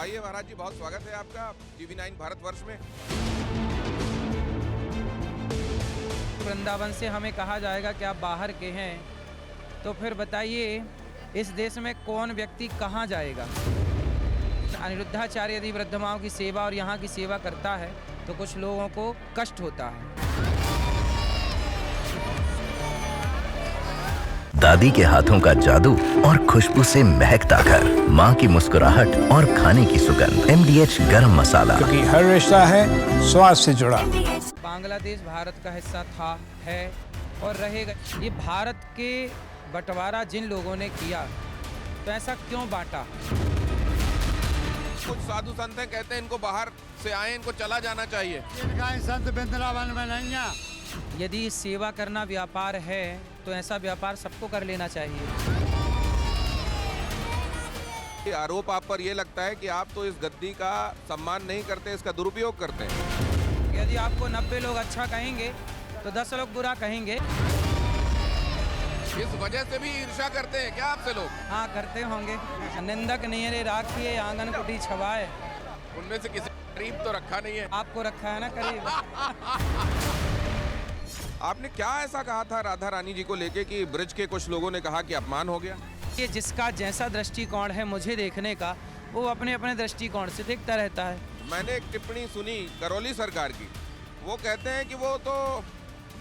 आइए महाराज जी, बहुत स्वागत है आपका टीवी9 भारतवर्ष में। वृंदावन से हमें कहा जाएगा कि आप बाहर के हैं, तो फिर बताइए इस देश में कौन व्यक्ति कहाँ जाएगा। अनिरुद्धाचार्य यदि वृद्धमाओं की सेवा और यहाँ की सेवा करता है तो कुछ लोगों को कष्ट होता है। दादी के हाथों का जादू और खुशबू से महकता घर, माँ की मुस्कुराहट और खाने की सुगंध। MDH गरम मसाला, क्योंकि हर रिश्ता है स्वाद से जुड़ा। बांग्लादेश भारत का हिस्सा था, है और रहेगा। ये भारत के बंटवारा जिन लोगों ने किया, तो ऐसा क्यों बांटा? कुछ साधु संत हैं, कहते हैं इनको बाहर से आए, इनको चला जाना चाहिए। संत वृंदावन में नहीं है। यदि सेवा करना व्यापार है तो ऐसा व्यापार सबको कर लेना चाहिए। आरोप आप पर ये लगता है कि आप तो इस गद्दी का सम्मान नहीं करते, इसका दुरुपयोग करते हैं। यदि आपको 90 लोग अच्छा कहेंगे तो 10 लोग बुरा कहेंगे। इस वजह से भी ईर्ष्या करते हैं क्या आपसे लोग? हाँ, करते होंगे। निंदक नियरे राखिए आंगन कुटी छवाए। उनमें से किसी करीब तो रखा नहीं है। आपको रखा है ना करीब। आपने क्या ऐसा कहा था राधा रानी जी को लेके कि ब्रिज के कुछ लोगों ने कहा कि अपमान हो गया? ये जिसका जैसा दृष्टिकोण है मुझे देखने का, वो अपने अपने दृष्टिकोण से देखता रहता है। मैंने एक टिप्पणी सुनी करौली सरकार की, वो कहते हैं कि वो तो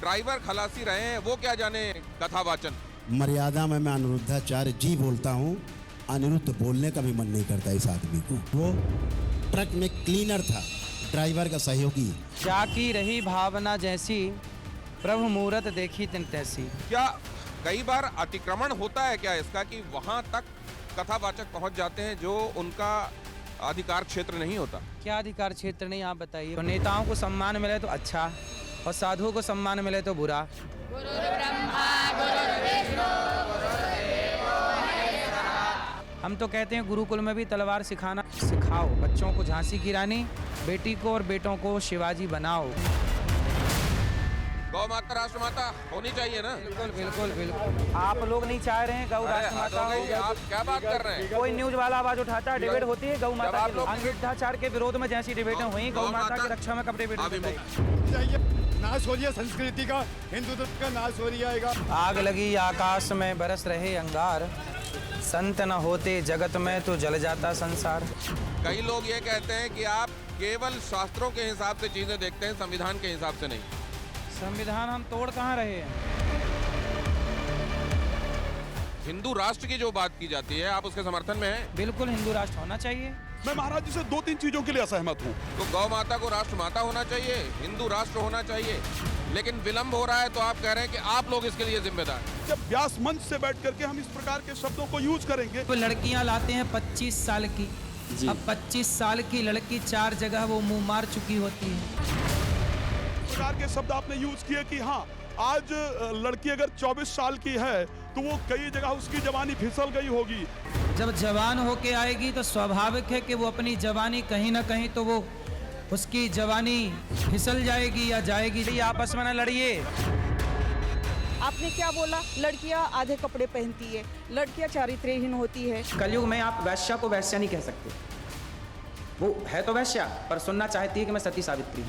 ड्राइवर खलासी रहे हैं, वो क्या जाने कथावाचन। मर्यादा में मैं अनिरुद्धाचार्य जी बोलता हूँ, अनिरुद्ध बोलने का भी मन नहीं करता इस आदमी को। वो ट्रक में क्लीनर था, ड्राइवर का सहयोगी। जाकी रही भावना जैसी, प्रभु मूरत देखी तिन तैसी। क्या कई बार अतिक्रमण होता है क्या इसका, कि वहां तक कथावाचक पहुंच जाते हैं जो उनका अधिकार क्षेत्र नहीं होता? क्या अधिकार क्षेत्र नहीं, आप बताइए। तो नेताओं को सम्मान मिले तो अच्छा, और साधुओं को सम्मान मिले तो बुरा। हम तो कहते हैं गुरुकुल में भी तलवार सिखाना सिखाओ। बच्चों को झांसी की रानी, बेटी को और बेटों को शिवाजी बनाओ। गौ माता राष्ट्र माता होनी चाहिए ना? बिल्कुल बिल्कुल बिल्कुल। आप लोग नहीं चाह रहे हैं गौ राष्ट्र माता हो। आप क्या बात कर रहे हैं? कोई न्यूज वाला आवाज उठाता है, डिबेट होती है गौ माता के। अनिरुद्धाचार्य के विरोध में जैसी डिबेटें हुई, गौ माता की रक्षा में कब डिबेट होती? नाश हो रही है संस्कृति का, हिंदुत्व का नाश हो जाएगा। आग लगी आकाश में बरस रहे अंगार, संत न होते जगत में तो जल जाता संसार। कई लोग ये कहते हैं कि आप केवल शास्त्रों के हिसाब से चीजें देखते हैं, संविधान के हिसाब से नहीं। संविधान हम तोड़ कहाँ रहे हैं? हिंदू राष्ट्र की जो बात की जाती है, आप उसके समर्थन में हैं? बिल्कुल, हिंदू राष्ट्र होना चाहिए। मैं महाराज जी से 2-3 चीजों के लिए असहमत हूँ। तो गौ माता को राष्ट्र माता होना चाहिए, हिंदू राष्ट्र होना चाहिए, लेकिन विलंब हो रहा है तो आप कह रहे हैं कि आप लोग इसके लिए जिम्मेदार। जब व्यास मंच से बैठ करके हम इस प्रकार के शब्दों को यूज करेंगे। तो लड़कियां लाते हैं 25 साल की, अब 25 साल की लड़की 4 जगह वो मुंह मार चुकी होती है। इस प्रकार के शब्द आपने यूज किए कि हाँ, आज लड़की अगर 24 साल की है तो वो कई जगह उसकी जवानी फिसल गई होगी। जब जवान होके आएगी तो स्वाभाविक है कि वो अपनी जवानी कहीं ना कहीं तो वो उसकी जवानी फिसल जाएगी या जाएगी। आपस में न लड़िए। आपने क्या बोला? लड़कियां आधे कपड़े पहनती है, लड़कियां चारित्र्यहीन होती है। कलयुग में आप वैश्या को वैश्या नहीं कह सकते। वो है तो वैश्या, पर सुनना चाहती है कि मैं सती सावित्री।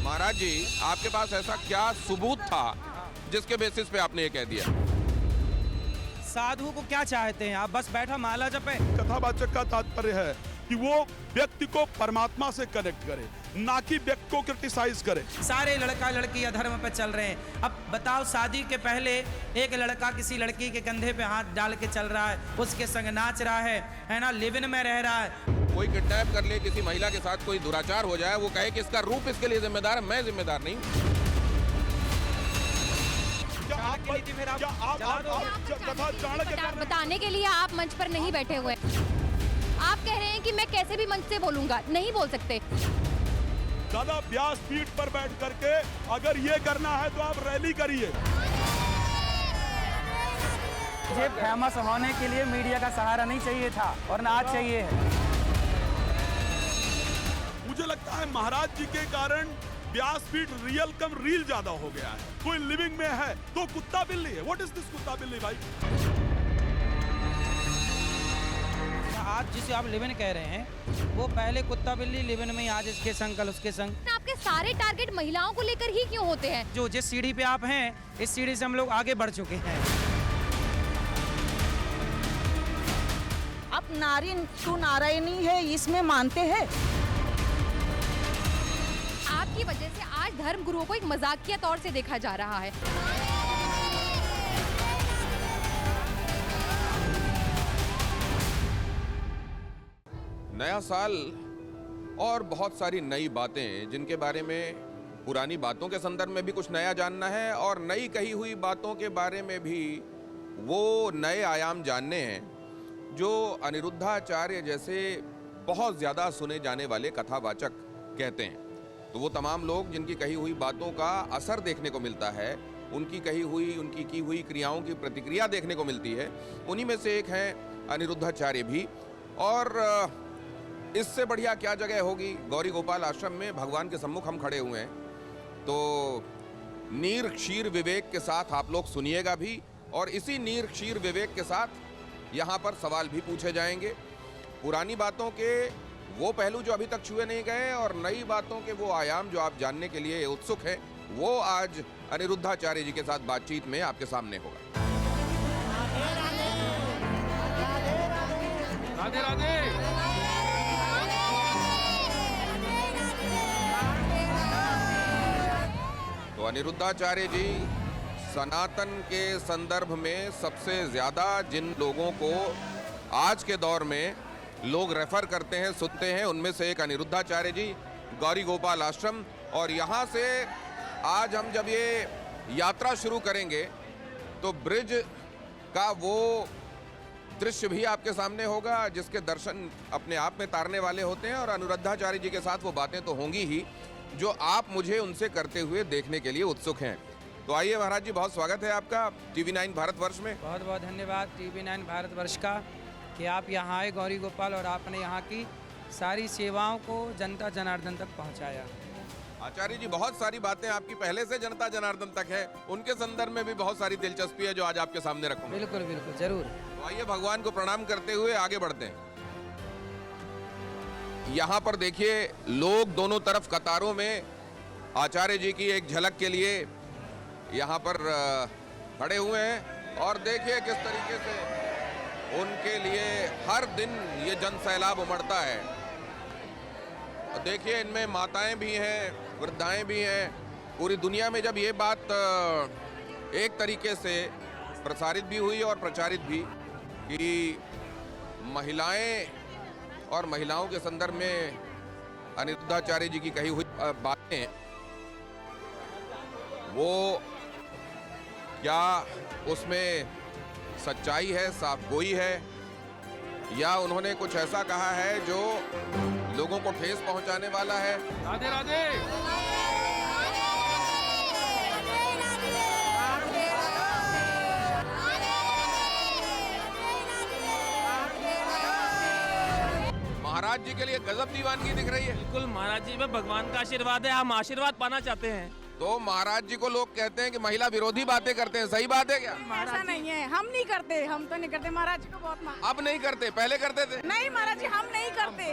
महाराज जी, आपके पास ऐसा क्या सबूत था जिसके बेसिस पे आपने ये कह दिया? साधु को क्या चाहते हैं आप? बस बैठा माला जपे। कथावाचक का तात्पर्य है कि वो व्यक्ति को परमात्मा से कनेक्ट करे, ना कि व्यक्ति को क्रिटिसाइज करे। सारे लड़का लड़की अधर्म पे चल रहे हैं। अब बताओ, शादी के पहले एक लड़का किसी लड़की के कंधे पे हाथ डाल के चल रहा है, उसके संग नाच रहा है ना, लिव इन में रह रहा है। कोई किडनैप कर ले, किसी महिला के साथ कोई दुराचार हो जाए, वो कहे कि इसका रूप इसके लिए जिम्मेदार है, मैं जिम्मेदार नहीं। बताने के लिए आप मंच पर नहीं बैठे हुए। आप कह रहे हैं कि मैं कैसे भी मंच से बोलूंगा, नहीं बोल सकते। दादा, व्यास पीठ पर बैठ करके अगर ये करना है तो आप रैली करिए। मुझे फेमस होने के लिए मीडिया का सहारा नहीं चाहिए था, और ना आज चाहिए है। मुझे लगता है महाराज जी के कारण व्यासपीठ रियल कम रील ज्यादा हो गया है। कोई लिविंग में है तो कुत्ता बिल्ली है। व्हाट इज दिस कुत्ता बिल्ली भाई? आज जिसे आप लिव इन कह रहे हैं वो पहले कुत्ता बिल्ली लिव इन में ही, आज इसके संग कल उसके संग। आपके सारे टारगेट महिलाओं को लेकर ही क्यों होते हैं? जो जिस सीढ़ी पे आप हैं इस सीढ़ी से हम लोग आगे बढ़ चुके हैं। आप नारी टू नारायणी है इसमें मानते हैं? आपकी वजह से आज धर्म गुरुओं को एक मजाकिया तौर से देखा जा रहा है। नया साल और बहुत सारी नई बातें जिनके बारे में पुरानी बातों के संदर्भ में भी कुछ नया जानना है और नई कही हुई बातों के बारे में भी वो नए आयाम जानने हैं जो अनिरुद्धाचार्य जैसे बहुत ज़्यादा सुने जाने वाले कथावाचक कहते हैं। तो वो तमाम लोग जिनकी कही हुई बातों का असर देखने को मिलता है, उनकी कही हुई उनकी की हुई क्रियाओं की प्रतिक्रिया देखने को मिलती है, उन्हीं में से एक हैं अनिरुद्धाचार्य भी। और इससे बढ़िया क्या जगह होगी, गौरी गोपाल आश्रम में भगवान के सम्मुख हम खड़े हुए हैं। तो नीर क्षीर विवेक के साथ आप लोग सुनिएगा भी, और इसी नीर क्षीर विवेक के साथ यहाँ पर सवाल भी पूछे जाएंगे। पुरानी बातों के वो पहलू जो अभी तक छुए नहीं गए और नई बातों के वो आयाम जो आप जानने के लिए उत्सुक हैं, वो आज अनिरुद्धाचार्य जी के साथ बातचीत में आपके सामने होगा। राधे राधे। तो अनिरुद्धाचार्य जी सनातन के संदर्भ में सबसे ज़्यादा जिन लोगों को आज के दौर में लोग रेफर करते हैं, सुनते हैं, उनमें से एक अनिरुद्धाचार्य जी, गौरी गोपाल आश्रम। और यहाँ से आज हम जब ये यात्रा शुरू करेंगे तो ब्रिज का वो दृश्य भी आपके सामने होगा जिसके दर्शन अपने आप में तारने वाले होते हैं, और अनिरुद्धाचार्य जी के साथ वो बातें तो होंगी ही जो आप मुझे उनसे करते हुए देखने के लिए उत्सुक हैं। तो आइए महाराज जी, बहुत स्वागत है आपका TV9 भारतवर्ष में। बहुत बहुत धन्यवाद TV9 भारतवर्ष का कि आप यहाँ आए गौरी गोपाल और आपने यहाँ की सारी सेवाओं को जनता जनार्दन तक पहुँचाया। आचार्य जी, बहुत सारी बातें आपकी पहले से जनता जनार्दन तक है, उनके संदर्भ में भी बहुत सारी दिलचस्पी है जो आज आपके सामने रखूंगा। बिल्कुल बिल्कुल जरूर। तो आइए भगवान को प्रणाम करते हुए आगे बढ़ते हैं। यहाँ पर देखिए लोग दोनों तरफ कतारों में आचार्य जी की एक झलक के लिए यहाँ पर खड़े हुए हैं, और देखिए किस तरीके से उनके लिए हर दिन ये जन सैलाब उमड़ता है। और देखिए इनमें माताएं भी हैं, वृद्धाएं भी हैं। पूरी दुनिया में जब ये बात एक तरीके से प्रसारित भी हुई और प्रचारित भी कि महिलाएं और महिलाओं के संदर्भ में अनिरुद्धाचार्य जी की कही हुई बातें, वो क्या उसमें सच्चाई है, साफ गोई है, या उन्होंने कुछ ऐसा कहा है जो लोगों को ठेस पहुंचाने वाला है। राधे राधे। महाराज जी के लिए गजब दीवानगी दिख रही है। बिल्कुल महाराज जी में भगवान का आशीर्वाद है, हम आशीर्वाद पाना चाहते हैं। तो महाराज जी को लोग कहते हैं कि महिला विरोधी बातें करते हैं, सही बात है क्या? ऐसा नहीं है, हम नहीं करते, हम तो नहीं करते। महाराज जी को बहुत अब नहीं करते, पहले करते थे? नहीं महाराज जी, हम नहीं करते,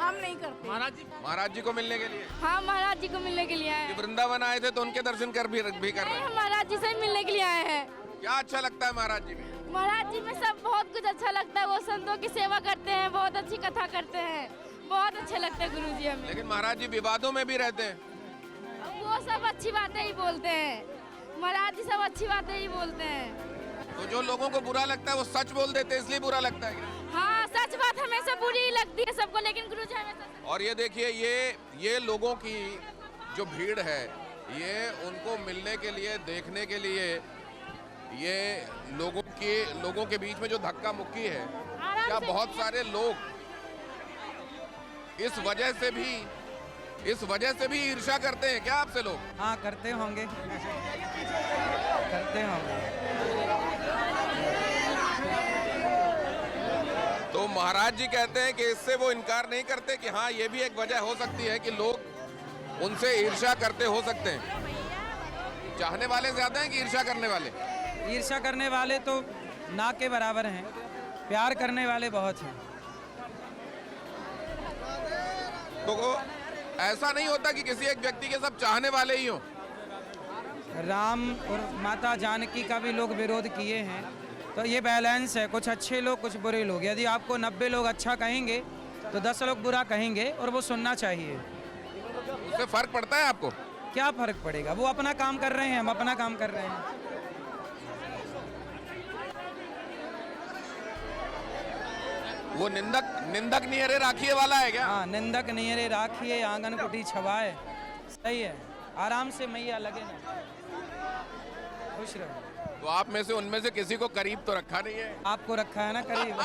हम नहीं करते। महाराज जी को मिलने के लिए? हाँ, महाराज जी को मिलने के लिए आए हैं। वृंदावन आए थे तो उनके दर्शन कर भी कर रहे हैं। महाराज जी से मिलने के लिए आए हैं। क्या अच्छा लगता है महाराज जी में? महाराज जी में सब बहुत कुछ अच्छा लगता है। वो संतों की सेवा करते हैं, बहुत अच्छी कथा करते हैं, बहुत अच्छे लगते हैं गुरु जी हमें। लेकिन महाराज जी विवादों में भी रहते हैं। वो सब अच्छी बातें ही बोलते हैं, महाराज जी सब अच्छी बातें ही बोलते हैं। तो जो लोगों को बुरा लगता है वो सच बोल देते हैं, इसलिए बुरा लगता है। हाँ, सच बात हमेशा बुरी ही लगती है सबको, लेकिन गुरु जी हमेशा। और ये देखिए ये लोगों की जो भीड़ है, ये उनको मिलने के लिए, देखने के लिए, ये लोगों के बीच में जो धक्का मुक्की है, क्या बहुत सारे लोग इस वजह से भी ईर्ष्या करते हैं क्या आपसे लोग? हाँ, करते होंगे, करते होंगे। तो महाराज जी कहते हैं कि इससे वो इनकार नहीं करते कि हाँ, ये भी एक वजह हो सकती है कि लोग उनसे ईर्ष्या करते हो सकते हैं। चाहने वाले ज्यादा हैं कि ईर्ष्या करने वाले? ईर्ष्या करने वाले तो ना के बराबर हैं, प्यार करने वाले बहुत हैं। तो ऐसा नहीं होता कि किसी एक व्यक्ति के सब चाहने वाले ही हों? राम और माता जानकी का भी लोग विरोध किए हैं, तो ये बैलेंस है, कुछ अच्छे लोग कुछ बुरे लोग। यदि आपको 90 लोग अच्छा कहेंगे तो 10 लोग बुरा कहेंगे, और वो सुनना चाहिए। उससे फर्क पड़ता है आपको? क्या फर्क पड़ेगा, वो अपना काम कर रहे हैं, हम अपना काम कर रहे हैं। वो निंदक नियरे राखिए वाला है क्या? हाँ, निंदक नियरे राखिए आंगन कुटी छवाए। सही है, आराम से मैया लगे ना, खुश रहो। तो आप में से उनमें से किसी को करीब तो रखा नहीं है? आपको रखा है ना करीब।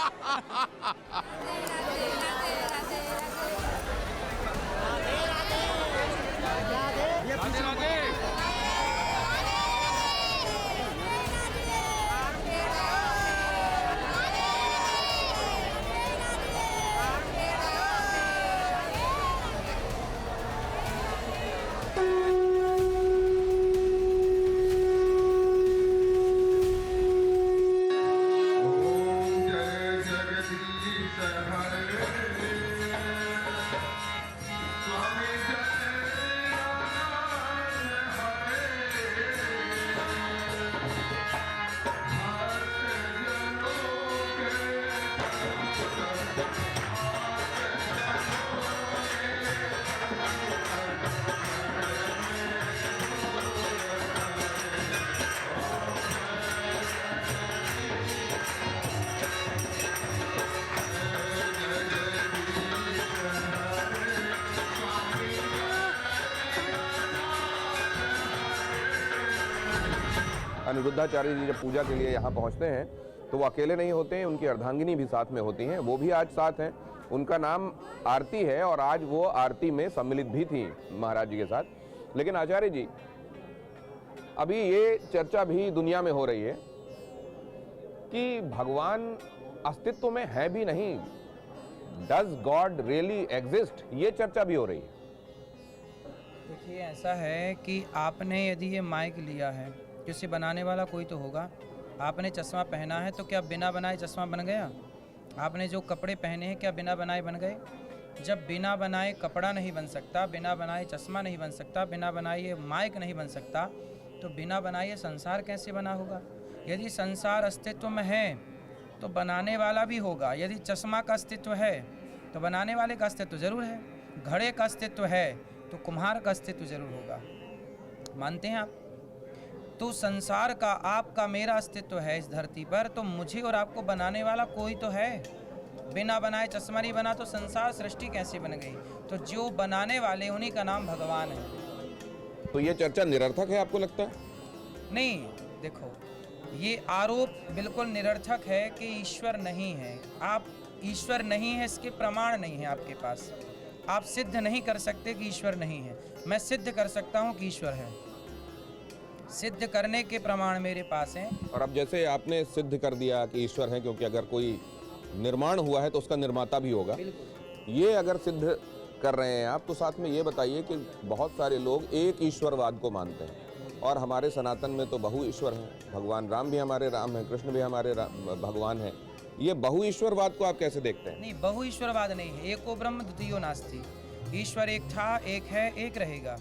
अनिरुद्धाचार्य जी जब पूजा के लिए यहाँ पहुँचते हैं तो वो अकेले नहीं होते हैं, उनकी अर्धांगिनी भी साथ में होती हैं। वो भी आज साथ हैं। उनका नाम आरती है और आज वो आरती में सम्मिलित भी थी महाराज जी के साथ। लेकिन आचार्य जी, अभी ये चर्चा भी दुनिया में हो रही है कि भगवान अस्तित्व में है भी नहीं, डज गॉड रियली एग्जिस्ट, ये चर्चा भी हो रही है। देखिए, ऐसा है कि आपने यदि ये माइक लिया है, जिसे बनाने वाला कोई तो होगा। आपने चश्मा पहना है, तो क्या बिना बनाए चश्मा बन गया? आपने जो कपड़े पहने हैं, क्या बिना बनाए बन गए? जब बिना बनाए कपड़ा नहीं बन सकता, बिना बनाए चश्मा नहीं बन सकता, बिना बनाए ये माइक नहीं बन सकता, तो बिना बनाए ये संसार कैसे बना होगा? यदि संसार अस्तित्व में है तो बनाने वाला भी होगा। यदि चश्मा का अस्तित्व है तो बनाने वाले का अस्तित्व जरूर है। घड़े का अस्तित्व है तो कुम्हार का अस्तित्व जरूर होगा। मानते हैं आप? तो संसार का, आपका, मेरा अस्तित्व है इस धरती पर, तो मुझे और आपको बनाने वाला कोई तो है। बिना बनाए चश्मा नहीं बना तो संसार सृष्टि कैसे बन गई? तो जो बनाने वाले, उन्हीं का नाम भगवान है। तो ये चर्चा निरर्थक है आपको लगता है? नहीं, देखो, ये आरोप बिल्कुल निरर्थक है कि ईश्वर नहीं है। आप ईश्वर नहीं है, इसके प्रमाण नहीं है आपके पास। आप सिद्ध नहीं कर सकते कि ईश्वर नहीं है। मैं सिद्ध कर सकता हूँ कि ईश्वर है। सिद्ध करने के प्रमाण मेरे पास हैं। और अब जैसे आपने सिद्ध कर दिया कि ईश्वर है, क्योंकि अगर कोई निर्माण हुआ है तो उसका निर्माता भी होगा, ये अगर सिद्ध कर रहे हैं आप, तो साथ में ये बताइए कि बहुत सारे लोग एक ईश्वरवाद को मानते हैं, और हमारे सनातन में तो बहु ईश्वर हैं। भगवान राम भी हमारे राम हैं, कृष्ण भी हमारे भगवान हैं। ये बहु ईश्वरवाद को आप कैसे देखते हैं? नहीं, बहु ईश्वरवाद नहीं है। एको ब्रह्म द्वितीयो नास्ति। ईश्वर एक था, एक है, एक रहेगा।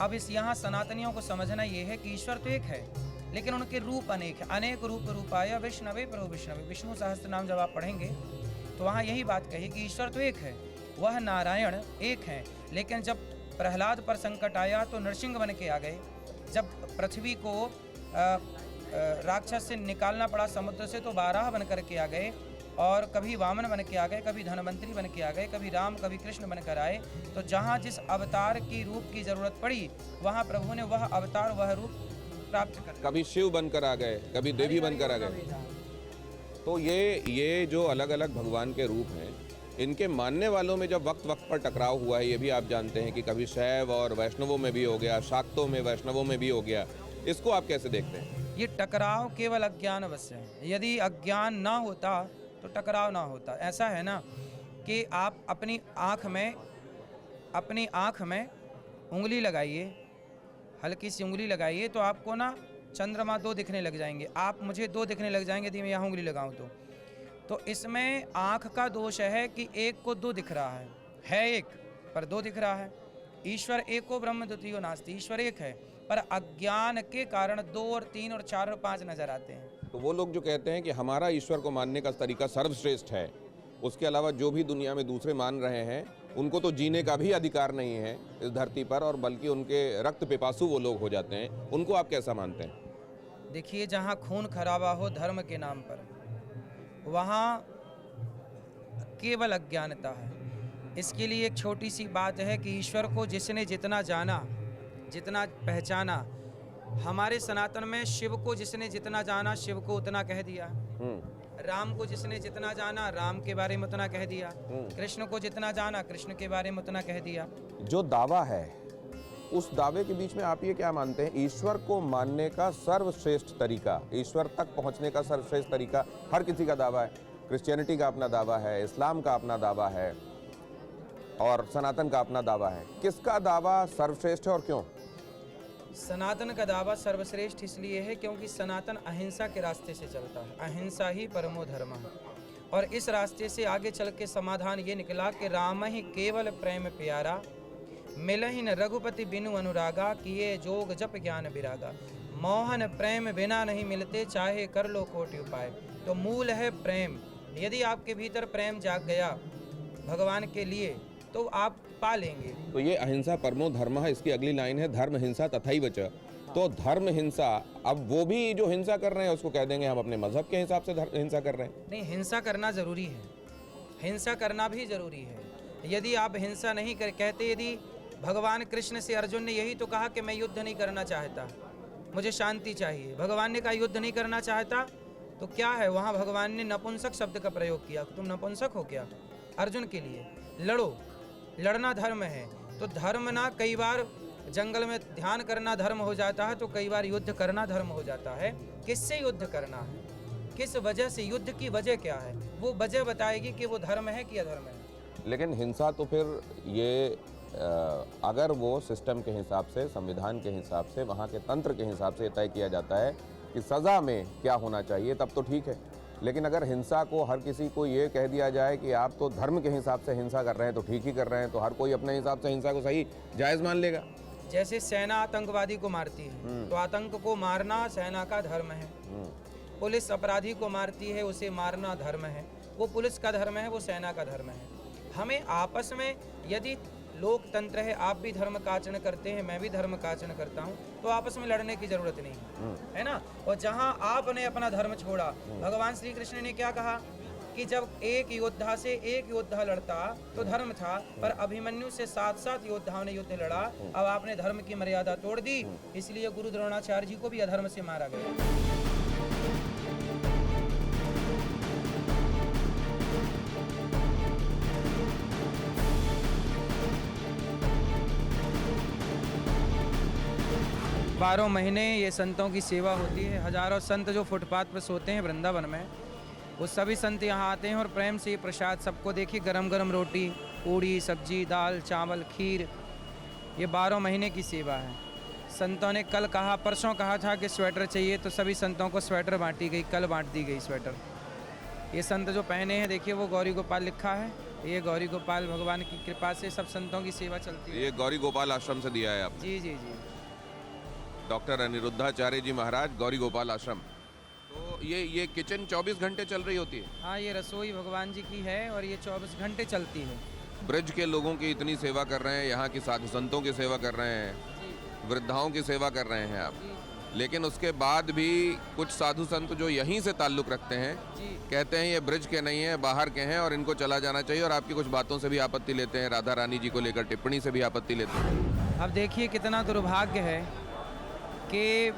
अब इस यहाँ सनातनियों को समझना ये है कि ईश्वर तो एक है, लेकिन उनके रूप अनेक है। अनेक रूप रूपाय विष्णवे प्रभु विष्णवे। विष्णु सहस्त्र नाम जब आप पढ़ेंगे तो वहाँ यही बात कही कि ईश्वर तो एक है, वह नारायण एक है। लेकिन जब प्रहलाद पर संकट आया तो नरसिंह बन के आ गए। जब पृथ्वी को राक्षस से निकालना पड़ा समुद्र से, तो बारह बन कर के आ गए, और कभी वामन बन के आ गए, कभी धनवंतरी बन के आ गए, कभी राम, कभी कृष्ण बनकर आए। तो जहाँ जिस अवतार की रूप की जरूरत पड़ी, वहाँ प्रभु ने वह अवतार, वह रूप प्राप्त कर। कभी शिव बनकर आ गए, कभी देवी बनकर आ गए। तो ये जो अलग अलग भगवान के रूप हैं, इनके मानने वालों में जब वक्त वक्त पर टकराव हुआ है, ये भी आप जानते हैं कि कभी शैव और वैष्णवों में भी हो गया, शाक्तों में वैष्णवों में भी हो गया। इसको आप कैसे देखते हैं? ये टकराव केवल अज्ञानवश है। यदि अज्ञान ना होता तो टकराव ना होता। ऐसा है ना कि आप अपनी आँख में उंगली लगाइए, हल्की सी उंगली लगाइए, तो आपको ना चंद्रमा दो दिखने लग जाएंगे। आप मुझे दो दिखने लग जाएंगे यदि मैं यहाँ उंगली लगाऊं तो इसमें आँख का दोष है कि एक को दो दिख रहा है एक, पर दो दिख रहा है। ईश्वर एको ब्रह्म द्वितीयो नास्ति, ईश्वर एक है पर अज्ञान के कारण 2 और 3 और 4 और 5 नजर आते हैं। तो वो लोग जो कहते हैं कि हमारा ईश्वर को मानने का तरीका सर्वश्रेष्ठ है, उसके अलावा जो भी दुनिया में दूसरे मान रहे हैं उनको तो जीने का भी अधिकार नहीं है इस धरती पर, और बल्कि उनके रक्त पिपासु वो लोग हो जाते हैं, उनको आप कैसा मानते हैं? देखिए, जहाँ खून खराबा हो धर्म के नाम पर, वहाँ केवल अज्ञानता है। इसके लिए एक छोटी सी बात है कि ईश्वर को जिसने जितना जाना, जितना पहचाना, हमारे सनातन में शिव को जिसने जितना जाना शिव को उतना कह दिया, राम को जिसने जितना जाना राम के बारे में उतना कह दिया, कृष्ण को जितना जाना कृष्ण के बारे में उतना कह दिया। जो दावा है उस दावे के बीच में आप ये क्या मानते हैं? ईश्वर को मानने का सर्वश्रेष्ठ तरीका, ईश्वर तक पहुंचने का सर्वश्रेष्ठ तरीका हर किसी का दावा है। क्रिश्चियनिटी का अपना दावा है, इस्लाम का अपना दावा है और सनातन का अपना दावा है। किसका दावा सर्वश्रेष्ठ है और क्यों? सनातन का दावा सर्वश्रेष्ठ इसलिए है क्योंकि सनातन अहिंसा के रास्ते से चलता है, अहिंसा ही परमो धर्म है। और इस रास्ते से आगे चल के समाधान ये निकला कि राम ही केवल प्रेम प्यारा, मिलहि न रघुपति बिनु अनुरागा, किए जोग जप ज्ञान विरागा। मोहन प्रेम बिना नहीं मिलते, चाहे कर लो कोटि उपाय। तो मूल है प्रेम। यदि आपके भीतर प्रेम जाग गया भगवान के लिए तो आप पा लेंगे। तो ये अहिंसा परमो धर्म है, इसकी अगली लाइन है धर्म हिंसा तथैव च। तो धर्म हिंसा, अब वो भी जो हिंसा कर रहे हैं उसको कह देंगे हम अपने मजहब के हिसाब से हिंसा कर रहे हैं। नहीं, हिंसा करना जरूरी है, हिंसा करना भी जरूरी है। यदि आप हिंसा नहीं कर कहते, यदि भगवान कृष्ण से अर्जुन ने यही तो कहा कि मैं युद्ध नहीं करना चाहता, मुझे शांति चाहिए, भगवान ने कहा युद्ध नहीं करना चाहता, तो क्या है वहाँ भगवान ने नपुंसक शब्द का प्रयोग किया। तुम नपुंसक हो क्या? अर्जुन के लिए लड़ो, लड़ना धर्म है। तो धर्म ना कई बार जंगल में ध्यान करना धर्म हो जाता है, तो कई बार युद्ध करना धर्म हो जाता है। किससे युद्ध करना है, किस वजह से, युद्ध की वजह क्या है, वो वजह बताएगी कि वो धर्म है कि अधर्म है। लेकिन हिंसा तो फिर ये अगर वो सिस्टम के हिसाब से, संविधान के हिसाब से, वहाँ के तंत्र के हिसाब से तय किया जाता है कि सज़ा में क्या होना चाहिए, तब तो ठीक है। लेकिन अगर हिंसा को हर किसी को ये कह दिया जाए कि आप तो धर्म के हिसाब से हिंसा कर रहे हैं तो ठीक ही कर रहे हैं, तो हर कोई अपने हिसाब से हिंसा को सही जायज़ मान लेगा। जैसे सेना आतंकवादी को मारती है तो आतंक को मारना सेना का धर्म है। पुलिस अपराधी को मारती है, उसे मारना धर्म है। वो पुलिस का धर्म है, वो सेना का धर्म है। हमें आपस में, यदि लोकतंत्र है, आप भी धर्म का आचरण करते हैं, मैं भी धर्म का आचरण करता हूँ, तो आपस में लड़ने की जरूरत नहीं है ना। और जहाँ आपने अपना धर्म छोड़ा, भगवान श्री कृष्ण ने क्या कहा कि जब एक योद्धा से एक योद्धा लड़ता तो धर्म था, पर अभिमन्यु से 7 योद्धाओं ने युद्ध लड़ा। अब आपने धर्म की मर्यादा तोड़ दी, इसलिए गुरु द्रोणाचार्य जी को भी अधर्म से मारा गया। बारह महीने ये संतों की सेवा होती है। हजारों संत जो फुटपाथ पर सोते हैं वृंदावन में, वो सभी संत यहाँ आते हैं और प्रेम से ये प्रसाद सबको देखिए, गरम गरम रोटी, पूड़ी, सब्जी, दाल, चावल, खीर, ये 12 महीने की सेवा है। संतों ने कल कहा, परसों कहा था कि स्वेटर चाहिए, तो सभी संतों को स्वेटर बांटी गई, कल बांट दी गई स्वेटर। ये संत जो पहने हैं देखिए, वो गौरी गोपाल लिखा है, ये गौरी गोपाल भगवान की कृपा से सब संतों की सेवा चलती है। ये गौरी गोपाल आश्रम से दिया है आपने? जी जी जी। डॉक्टर अनिरुद्धाचार्य जी महाराज, गौरी गोपाल आश्रम। तो ये किचन 24 घंटे चल रही होती है? हाँ, ये रसोई भगवान जी की है और ये 24 घंटे चलती है। ब्रज के लोगों की इतनी सेवा कर रहे हैं, यहाँ की साधु संतों की सेवा कर रहे हैं, वृद्धाओं की सेवा कर रहे हैं आप, लेकिन उसके बाद भी कुछ साधु संत जो यहीं से ताल्लुक़ रखते हैं कहते हैं ये ब्रज के नहीं है, बाहर के हैं और इनको चला जाना चाहिए, और आपकी कुछ बातों से भी आपत्ति लेते हैं, राधा रानी जी को लेकर टिप्पणी से भी आपत्ति लेते हैं। अब देखिए कितना दुर्भाग्य है कि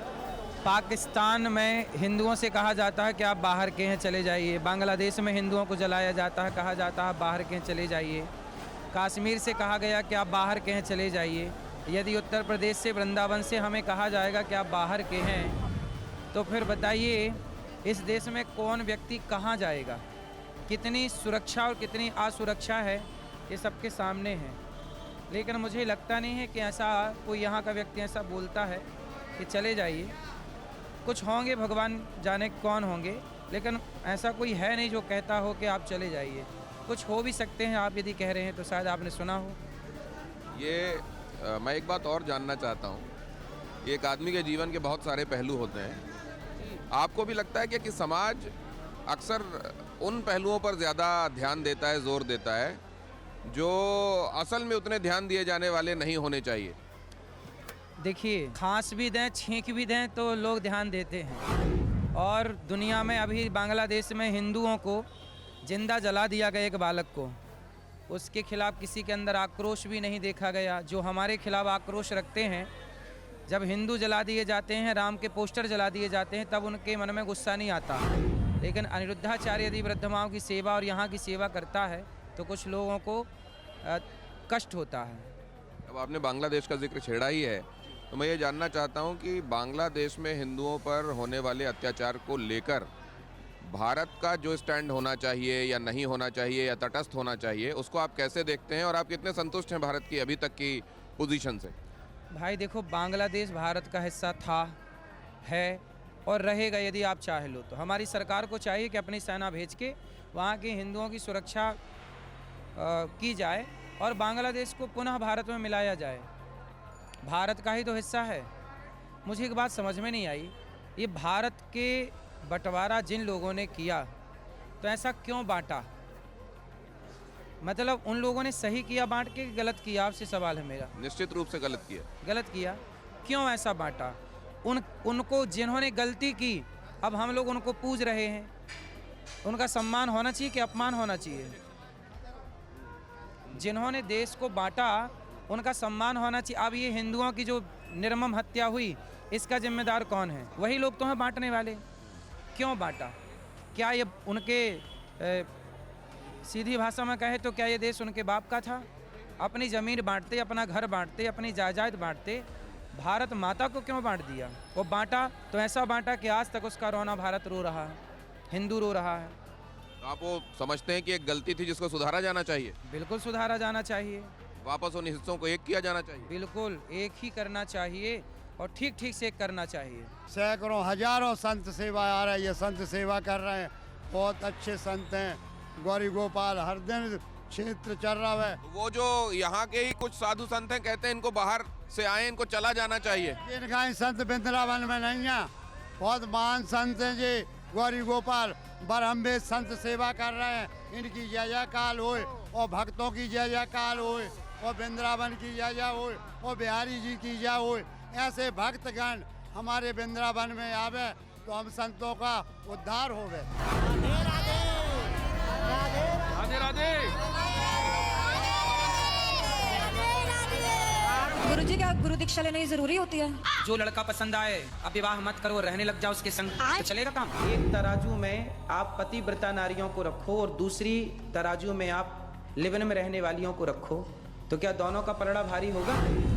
पाकिस्तान में हिंदुओं से कहा जाता है कि आप बाहर के हैं, चले जाइए। बांग्लादेश में हिंदुओं को जलाया जाता है, कहा जाता है बाहर के हैं, चले जाइए। कश्मीर से कहा गया कि आप बाहर के हैं, चले जाइए। यदि उत्तर प्रदेश से, वृंदावन से हमें कहा जाएगा कि आप बाहर के हैं, तो फिर बताइए इस देश में कौन व्यक्ति कहाँ जाएगा? कितनी सुरक्षा और कितनी असुरक्षा है, ये सबके सामने है। लेकिन मुझे लगता नहीं है कि ऐसा कोई यहाँ का व्यक्ति ऐसा बोलता है कि चले जाइए। कुछ होंगे, भगवान जाने कौन होंगे, लेकिन ऐसा कोई है नहीं जो कहता हो कि आप चले जाइए। कुछ हो भी सकते हैं, आप यदि कह रहे हैं तो शायद आपने सुना हो मैं एक बात और जानना चाहता हूँ। एक आदमी के जीवन के बहुत सारे पहलू होते हैं। आपको भी लगता है कि समाज अक्सर उन पहलुओं पर ज़्यादा ध्यान देता है, जोर देता है, जो असल में उतने ध्यान दिए जाने वाले नहीं होने चाहिए? देखिए, खांस भी दें, छींक भी दें तो लोग ध्यान देते हैं। और दुनिया में अभी बांग्लादेश में हिंदुओं को जिंदा जला दिया गया एक बालक को, उसके खिलाफ किसी के अंदर आक्रोश भी नहीं देखा गया। जो हमारे खिलाफ आक्रोश रखते हैं, जब हिंदू जला दिए जाते हैं, राम के पोस्टर जला दिए जाते हैं, तब उनके मन में गुस्सा नहीं आता। लेकिन अनिरुद्धाचार्य यदि वृद्धमाओं की सेवा और यहाँ की सेवा करता है तो कुछ लोगों को कष्ट होता है। अब आपने बांग्लादेश का जिक्र छेड़ा ही है, तो मैं ये जानना चाहता हूँ कि बांग्लादेश में हिंदुओं पर होने वाले अत्याचार को लेकर भारत का जो स्टैंड होना चाहिए या नहीं होना चाहिए या तटस्थ होना चाहिए, उसको आप कैसे देखते हैं और आप कितने संतुष्ट हैं भारत की अभी तक की पोजीशन से? भाई देखो, बांग्लादेश भारत का हिस्सा था, है और रहेगा यदि आप चाहे लो तो। हमारी सरकार को चाहिए कि अपनी सेना भेज के वहाँ के हिंदुओं की सुरक्षा की जाए और बांग्लादेश को पुनः भारत में मिलाया जाए। भारत का ही तो हिस्सा है। मुझे एक बात समझ में नहीं आई, ये भारत के बंटवारा जिन लोगों ने किया तो ऐसा क्यों बांटा? मतलब उन लोगों ने सही किया बांट के, गलत किया? आपसे सवाल है मेरा। निश्चित रूप से गलत किया। गलत किया। क्यों ऐसा बांटा? उनको जिन्होंने गलती की, अब हम लोग उनको पूज रहे हैं। उनका सम्मान होना चाहिए कि अपमान होना चाहिए? जिन्होंने देश को बांटा उनका सम्मान होना चाहिए। अब ये हिंदुओं की जो निर्मम हत्या हुई, इसका जिम्मेदार कौन है? वही लोग तो हैं बांटने वाले। क्यों बांटा? क्या ये उनके सीधी भाषा में कहे तो क्या ये देश उनके बाप का था? अपनी ज़मीन बांटते, अपना घर बांटते, अपनी जायदाद बांटते, भारत माता को क्यों बांट दिया? वो बांटा तो ऐसा बांटा कि आज तक उसका रोना भारत रो रहा है, हिंदू रो रहा है। तो आप वो समझते हैं कि एक गलती थी जिसको सुधारा जाना चाहिए? बिल्कुल सुधारा जाना चाहिए। वापस उन हिस्सों को एक किया जाना चाहिए? बिल्कुल एक ही करना चाहिए और ठीक ठीक से करना चाहिए। सैकड़ों हजारों संत सेवा आ रही है, संत सेवा कर रहे हैं, बहुत अच्छे संत हैं। गौरी गोपाल हर दिन क्षेत्र चल रहा है। वो जो यहाँ के ही कुछ साधु संत हैं, कहते हैं इनको बाहर से आए, इनको चला जाना चाहिए। इनका ही संत वृंदावन में नहीं है, बहुत महान संत हैं जी। गौरी गोपाल बरहम्बे संत सेवा कर रहे हैं, इनकी जय जयकाल होए और भक्तों की जय जयकाल होए और वृंदावन की जय जय होए और बिहारी जी की जय होए। ऐसे भक्तगण हमारे वृंदावन में आवे तो हम संतों का उद्धार होवे। राधे राधे। गुरु जी, क्या गुरु दीक्षा लेनी जरूरी होती है? जो लड़का पसंद आए अब विवाह मत करो, रहने लग जाओ उसके संग, तो चलेगा काम। एक तराजू में आप पतिव्रता नारियों को रखो और दूसरी तराजू में आप लिवन में रहने वालियों को रखो, तो क्या दोनों का पलड़ा भारी होगा?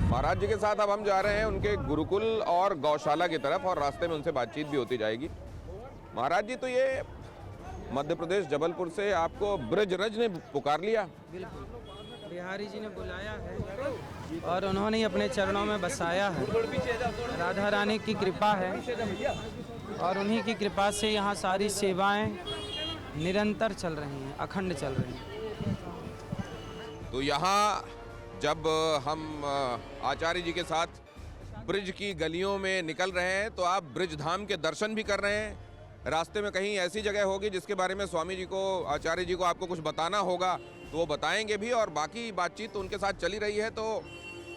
महाराज जी के साथ अब हम जा रहे हैं उनके गुरुकुल और गौशाला की तरफ और रास्ते में उनसे बातचीत भी होती जाएगी। महाराज जी, तो ये मध्य प्रदेश जबलपुर से आपको ब्रजरज ने पुकार लिया? बिल्कुल, बिहारी जी ने बुलाया है और उन्होंने अपने चरणों में बसाया है। राधा रानी की कृपा है और उन्हीं की कृपा से यहाँ सारी सेवाएं निरंतर चल रही हैं, अखंड चल रही हैं। तो यहाँ जब हम आचार्य जी के साथ ब्रिज की गलियों में निकल रहे हैं तो आप ब्रिज धाम के दर्शन भी कर रहे हैं। रास्ते में कहीं ऐसी जगह होगी जिसके बारे में स्वामी जी को, आचार्य जी को आपको कुछ बताना होगा तो वो बताएंगे भी, और बाकी बातचीत तो उनके साथ चली रही है। तो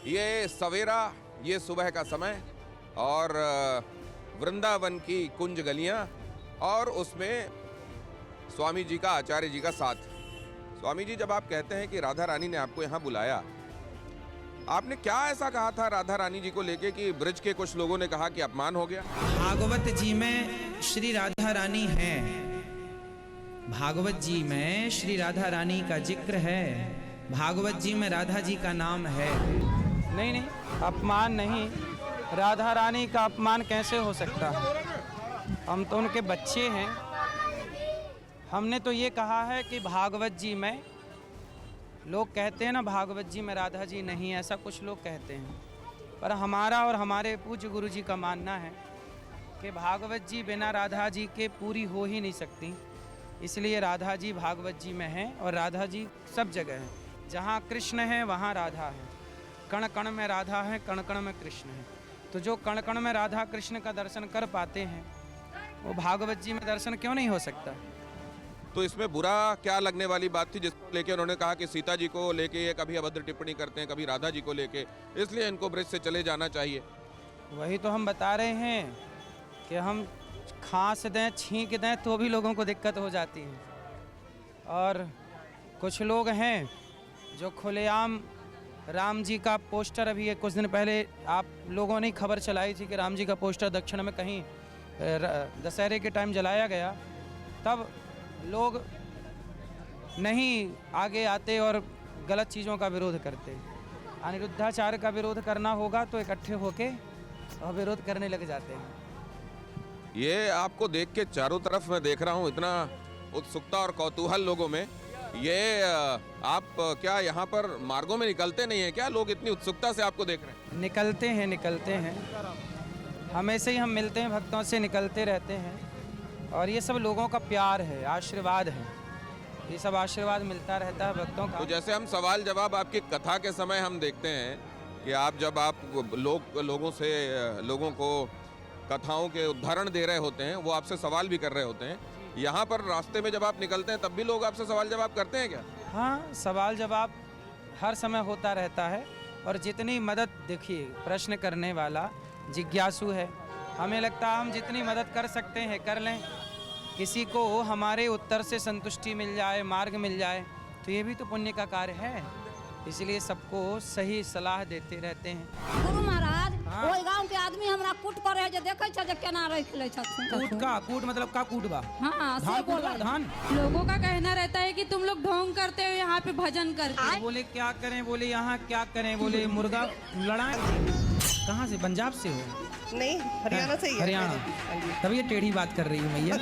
ये सवेरा, ये सुबह का समय और वृंदावन की कुंज गलियाँ और उसमें स्वामी जी का, आचार्य जी का साथ। स्वामी जी, जब आप कहते हैं कि राधा रानी ने आपको यहाँ बुलाया, आपने क्या ऐसा कहा था राधा रानी जी को लेके कि ब्रज के कुछ लोगों ने कहा कि अपमान हो गया? भागवत जी में श्री राधा रानी है, भागवत जी में श्री राधा रानी का जिक्र है, भागवत जी में राधा जी का नाम है। नहीं नहीं, अपमान नहीं, राधा रानी का अपमान कैसे हो सकता है? हम तो उनके बच्चे हैं। हमने तो ये कहा है कि भागवत जी में, लोग कहते हैं ना भागवत जी में राधा जी नहीं, ऐसा कुछ लोग कहते हैं, पर हमारा और हमारे पूज्य गुरु जी का मानना है कि भागवत जी बिना राधा जी के पूरी हो ही नहीं सकती। इसलिए राधा जी भागवत जी में हैं और राधा जी सब जगह हैं। जहाँ कृष्ण है वहाँ राधा है। कण कण में राधा है, कण कण में कृष्ण है। तो जो कण कण में राधा कृष्ण का दर्शन कर पाते हैं वो भागवत जी में दर्शन क्यों नहीं हो सकता? तो इसमें बुरा क्या लगने वाली बात थी जिसको लेके उन्होंने कहा कि सीता जी को लेके ये कभी अभद्र टिप्पणी करते हैं, कभी राधा जी को लेके, इसलिए इनको ब्रिज से चले जाना चाहिए? वही तो हम बता रहे हैं कि हम खांस दें, छींक दें तो भी लोगों को दिक्कत हो जाती है। और कुछ लोग हैं जो खुलेआम राम जी का पोस्टर, अभी कुछ दिन पहले आप लोगों ने खबर चलाई थी कि राम जी का पोस्टर दक्षिण में कहीं दशहरे के टाइम जलाया गया, तब लोग नहीं आगे आते और गलत चीज़ों का विरोध करते। अनिरुद्धाचार्य का विरोध करना होगा तो इकट्ठे होके और विरोध करने लग जाते हैं। ये आपको देख के चारों तरफ मैं देख रहा हूँ इतना उत्सुकता और कौतूहल लोगों में। ये आप क्या यहाँ पर मार्गों में निकलते नहीं हैं क्या? लोग इतनी उत्सुकता से आपको देख रहे हैं। निकलते हैं हमेशा ही हम मिलते हैं भक्तों से, निकलते रहते हैं। और ये सब लोगों का प्यार है, आशीर्वाद है, ये सब आशीर्वाद मिलता रहता है भक्तों का। तो जैसे हम सवाल जवाब आपकी कथा के समय हम देखते हैं कि आप जब आप लोगों को कथाओं के उदाहरण दे रहे होते हैं, वो आपसे सवाल भी कर रहे होते हैं। यहाँ पर रास्ते में जब आप निकलते हैं तब भी लोग आपसे सवाल जवाब करते हैं क्या? हाँ, सवाल जवाब हर समय होता रहता है। और जितनी मदद, देखिए प्रश्न करने वाला जिज्ञासु है, हमें लगता है हम जितनी मदद कर सकते हैं कर लें। किसी को हमारे उत्तर से संतुष्टि मिल जाए, मार्ग मिल जाए, तो ये भी तो पुण्य का कार्य है। इसलिए सबको सही सलाह देते रहते हैं। गुरु महाराज, ओई गांव के आदमी हमरा कूट करे जे देखे छ जे केना रख ले छथिन। कूट मतलब का कूटबा? हां, से बोला धान। लोगों का कहना रहता है कि तुम लोग ढोंग करते हो, यहाँ पे भजन करते। बोले क्या करें, बोले यहाँ क्या करें, बोले मुर्गा लड़ाएं। कहाँ से? पंजाब से हो? नहीं, हरियाणा से ही। हरियाणा। तब ये टेढ़ी बात कर रही हूँ मैया।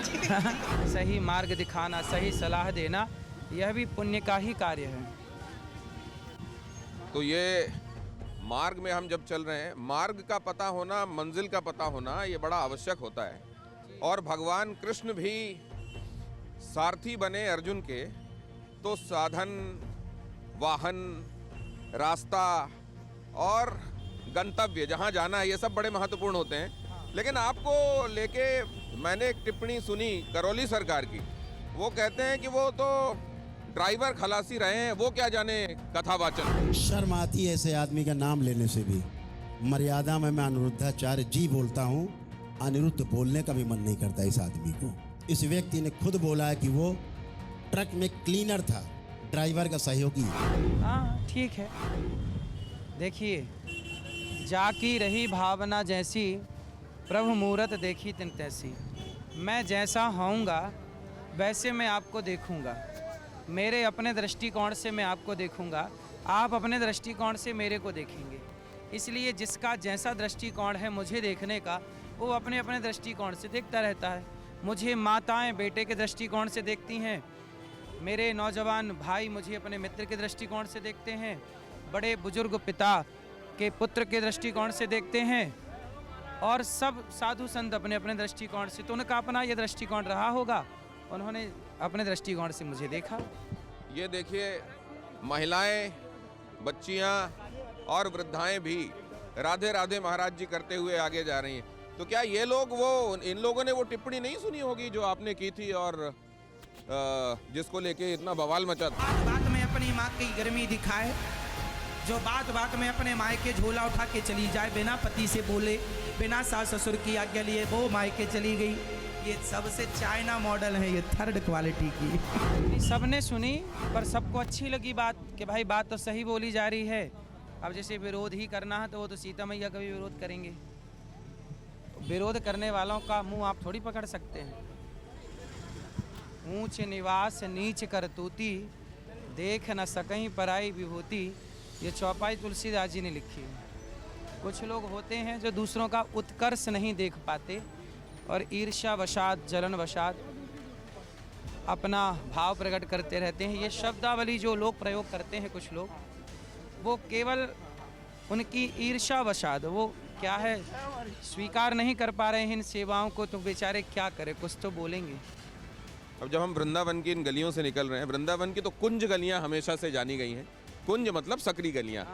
सही मार्ग दिखाना, सही सलाह देना, यह भी पुण्य का ही कार्य है। तो ये मार्ग में हम जब चल रहे हैं, मार्ग का पता होना, मंजिल का पता होना, ये बड़ा आवश्यक होता है। और भगवान कृष्ण भी सारथी बने अर्जुन के, तो साधन, वाहन, रास्ता और गंतव्य जहाँ जाना है, ये सब बड़े महत्वपूर्ण होते हैं। लेकिन आपको लेके मैंने एक टिप्पणी सुनी करौली सरकार की। वो कहते हैं कि वो तो ड्राइवर खलासी रहे हैं, वो क्या जाने कथावाचन। शर्म आती है ऐसे आदमी का नाम लेने से भी। मर्यादा में मैं अनिरुद्धाचार्य जी बोलता हूँ, अनिरुद्ध बोलने का भी मन नहीं करता इस आदमी को। इस व्यक्ति ने खुद बोला है कि वो ट्रक में क्लीनर था, ड्राइवर का सहयोगी। हाँ, ठीक है। देखिए, जाकी रही भावना जैसी, प्रभु मूरत देखी तिन तैसी। मैं जैसा होऊंगा वैसे मैं आपको देखूंगा। मेरे अपने दृष्टिकोण से मैं आपको देखूंगा, आप अपने दृष्टिकोण से मेरे को देखेंगे। इसलिए जिसका जैसा दृष्टिकोण है मुझे देखने का, वो अपने अपने दृष्टिकोण से देखता रहता है। मुझे माताएं बेटे के दृष्टिकोण से देखती हैं, मेरे नौजवान भाई मुझे अपने मित्र के दृष्टिकोण से देखते हैं, बड़े बुजुर्ग पिता के पुत्र के दृष्टिकोण से देखते हैं, और सब साधु संत अपने अपने दृष्टिकोण से। तो उनका अपना ये दृष्टिकोण रहा होगा, उन्होंने अपने दृष्टिकोण से मुझे देखा। ये देखिए, महिलाएं, बच्चियां और वृद्धाएं भी राधे राधे महाराज जी करते हुए आगे जा रही हैं। तो क्या ये लोग, वो इन लोगों ने वो टिप्पणी नहीं सुनी होगी जो आपने की थी और जिसको लेके इतना बवाल मचा था? बात में अपनी माँ की गर्मी दिखाए, जो बात बात में अपने मायके झोला उठा के चली जाए, बिना पति से बोले, बिना सास ससुर की आज्ञा लिए वो मायके चली गई। ये सबसे चाइना मॉडल है, ये थर्ड क्वालिटी की। सबने सुनी, पर सबको अच्छी लगी बात कि भाई बात तो सही बोली जा रही है। अब जैसे विरोध ही करना है तो वो तो सीता मैया का भी विरोध करेंगे। विरोध करने वालों का मुंह आप थोड़ी पकड़ सकते हैं। ऊंच निवास नीच करतूती, देख न सकहीं पराई विभूति, ये चौपाई तुलसीदास जी ने लिखी है। कुछ लोग होते हैं जो दूसरों का उत्कर्ष नहीं देख पाते और ईर्ष्या वशात, जलन वशात अपना भाव प्रकट करते रहते हैं। ये शब्दावली जो लोग प्रयोग करते हैं कुछ लोग, वो केवल उनकी ईर्ष्या वशात, वो क्या है, स्वीकार नहीं कर पा रहे हैं इन सेवाओं को, तो बेचारे क्या करें, कुछ तो बोलेंगे। अब जब हम वृंदावन की इन गलियों से निकल रहे हैं, वृंदावन की तो कुंज गलियां हमेशा से जानी गई हैं। कुंज मतलब सकरी गलियां।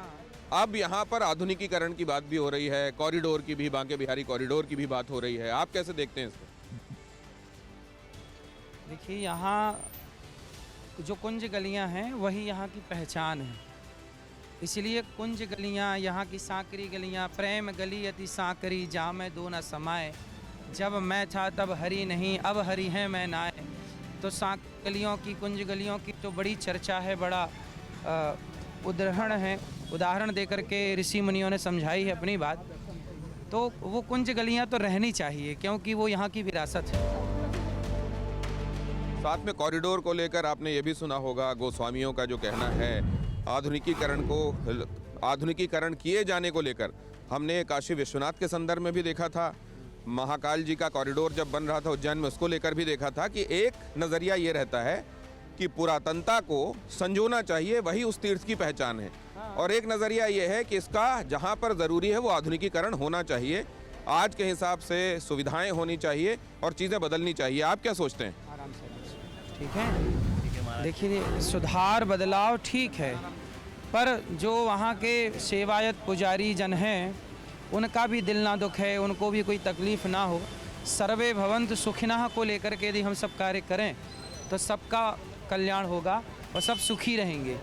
अब यहाँ पर आधुनिकीकरण की बात भी हो रही है, कॉरिडोर की भी, बांके बिहारी कॉरिडोर की भी बात हो रही है। आप कैसे देखते हैं इसको? देखिए, यहाँ जो कुंज गलियाँ हैं वही यहाँ की पहचान है। इसलिए कुंज गलियाँ, यहाँ की सांकरी गलियाँ, प्रेम गली अति सांकरी, जहाँ मैं दो न समाए, जब मैं था तब हरी नहीं, अब हरी है मैं नाए। तो सांक गलियों की, कुंज गलियों की तो बड़ी चर्चा है, बड़ा उदाहरण दे करके ऋषि मुनियों ने समझाई है अपनी बात। तो वो कुंज गलियाँ तो रहनी चाहिए, क्योंकि वो यहाँ की विरासत है। साथ में कॉरिडोर को लेकर आपने ये भी सुना होगा, गोस्वामियों का जो कहना है आधुनिकीकरण किए जाने को लेकर। हमने काशी विश्वनाथ के संदर्भ में भी देखा था, महाकाल जी का कॉरिडोर जब बन रहा था उज्जैन में, उसको लेकर भी देखा था कि एक नज़रिया ये रहता है कि पुरातनता को संजोना चाहिए, वही उस तीर्थ की पहचान है। और एक नज़रिया ये है कि इसका जहाँ पर ज़रूरी है वो आधुनिकीकरण होना चाहिए, आज के हिसाब से सुविधाएं होनी चाहिए और चीज़ें बदलनी चाहिए। आप क्या सोचते हैं? आराम से, ठीक है। देखिए, सुधार बदलाव ठीक है, पर जो वहाँ के सेवायत पुजारी जन हैं उनका भी दिल ना दुख है, उनको भी कोई तकलीफ़ ना हो। सर्वे भवन्तु सुखिनः को लेकर के यदि हम सब कार्य करें तो सबका कल्याण होगा और सब सुखी रहेंगे।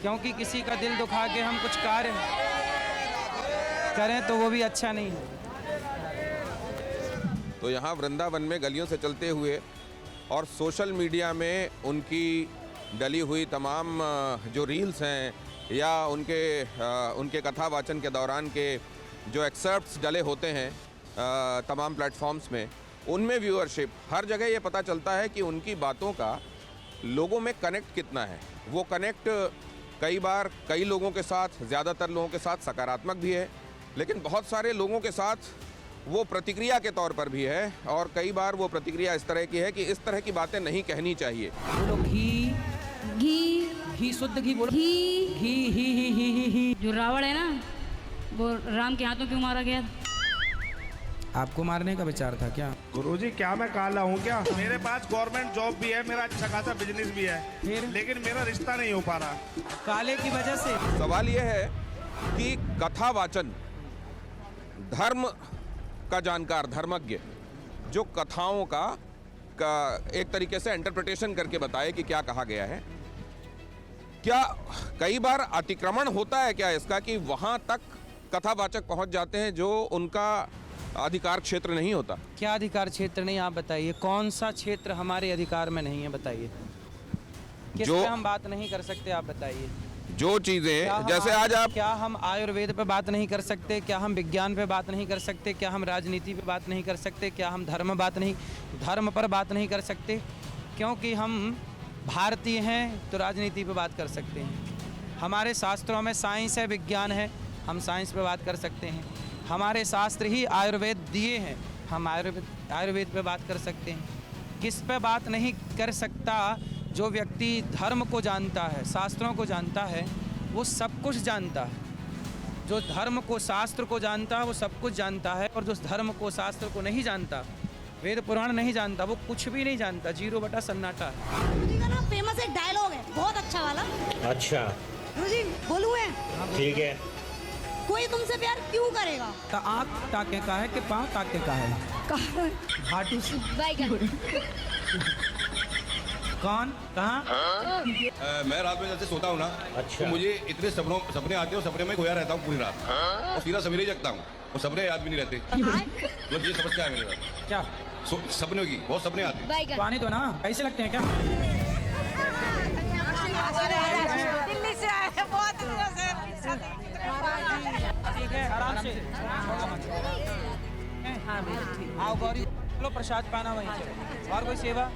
क्योंकि किसी का दिल दुखा के हम कुछ कार्य करें तो वो भी अच्छा नहीं है। तो यहाँ वृंदावन में गलियों से चलते हुए और सोशल मीडिया में उनकी डली हुई तमाम जो रील्स हैं या उनके कथा वाचन के दौरान के जो एक्सर्प्ट्स डले होते हैं तमाम प्लेटफॉर्म्स में, उनमें व्यूअरशिप हर जगह ये पता चलता है कि उनकी बातों का लोगों में कनेक्ट कितना है। वो कनेक्ट कई बार कई लोगों के साथ, ज़्यादातर लोगों के साथ सकारात्मक भी है, लेकिन बहुत सारे लोगों के साथ वो प्रतिक्रिया के तौर पर भी है। और कई बार वो प्रतिक्रिया इस तरह की है कि इस तरह की बातें नहीं कहनी चाहिए। बोलो घी घी घी, शुद्ध घी बोलो। घी घी ही ही ही ही ही। जो रावण है ना, वो राम के हाथों क्यों मारा गया? आपको मारने का विचार था क्या? गुरुजी, क्या मैं काला हूँ क्या? मेरे पास गवर्नमेंट जॉब भी है, मेरा अच्छा खासा बिजनेस भी है, फिर लेकिन मेरा रिश्ता नहीं हो पा रहा। काले की वजह से। सवाल यह है कि कथा वाचन, धर्म का जानकार, धर्मज्ञ, जो कथाओं का एक तरीके से इंटरप्रिटेशन करके बताए कि क्या कहा गया है, क्या कई बार अतिक्रमण होता है क्या इसका कि वहां तक कथावाचक पहुंच जाते हैं जो उनका अधिकार क्षेत्र नहीं होता? क्या अधिकार क्षेत्र नहीं, आप बताइए कौन सा क्षेत्र हमारे अधिकार में नहीं है? बताइए किस पे हम बात नहीं कर सकते, आप बताइए। जो चीजें जैसे आज आप, क्या हम आयुर्वेद पे बात नहीं कर सकते? क्या हम विज्ञान पे बात नहीं कर सकते? क्या हम राजनीति पे बात नहीं कर सकते? क्या हम धर्म पर बात नहीं कर सकते? क्योंकि हम भारतीय हैं तो राजनीति पे बात कर सकते हैं। हमारे शास्त्रों में साइंस है, विज्ञान है, हम साइंस पे बात कर सकते हैं। हमारे शास्त्र ही आयुर्वेद दिए हैं, हम आयुर्वेद पे बात कर सकते हैं। किस पे बात नहीं कर सकता? जो व्यक्ति धर्म को जानता है, शास्त्रों को जानता है, वो सब कुछ जानता है। जो धर्म को, शास्त्र को जानता है, वो सब कुछ जानता है। और जो धर्म को, शास्त्र को नहीं जानता, वेद पुराण नहीं जानता, वो कुछ भी नहीं जानता, 0 बटा सन्नाटा है। गुरुजी का ना फेमस एक डायलॉग है, बहुत अच्छा वाला। अच्छा, गुरुजी बोलूं मैं? ठीक है। कोई तुमसे प्यार क्यों करेगा? आँख टाके का है कि पाँव टाके का है? भाटू से। कौन? कहाँ? मैं रात में जैसे सोता हूँ ना, तो मुझे इतने सपने आते हैं और सपने में खोया रहता हूँ पूरी रात, और सीधा सवेरे जगता हूँ और सपने याद भी नहीं रहते। मतलब ये समस्या है मेरे साथ। क्या सपनों की बहुत सपने आते हैं। पानी तो ना कैसे लगते हैं क्या? दिल्ली से आए हैं, बहुत दिनों से। ठीक है, आराम से। आओ गौरी, चलो प्रसाद पाना वहीं से। और कोई सेवा?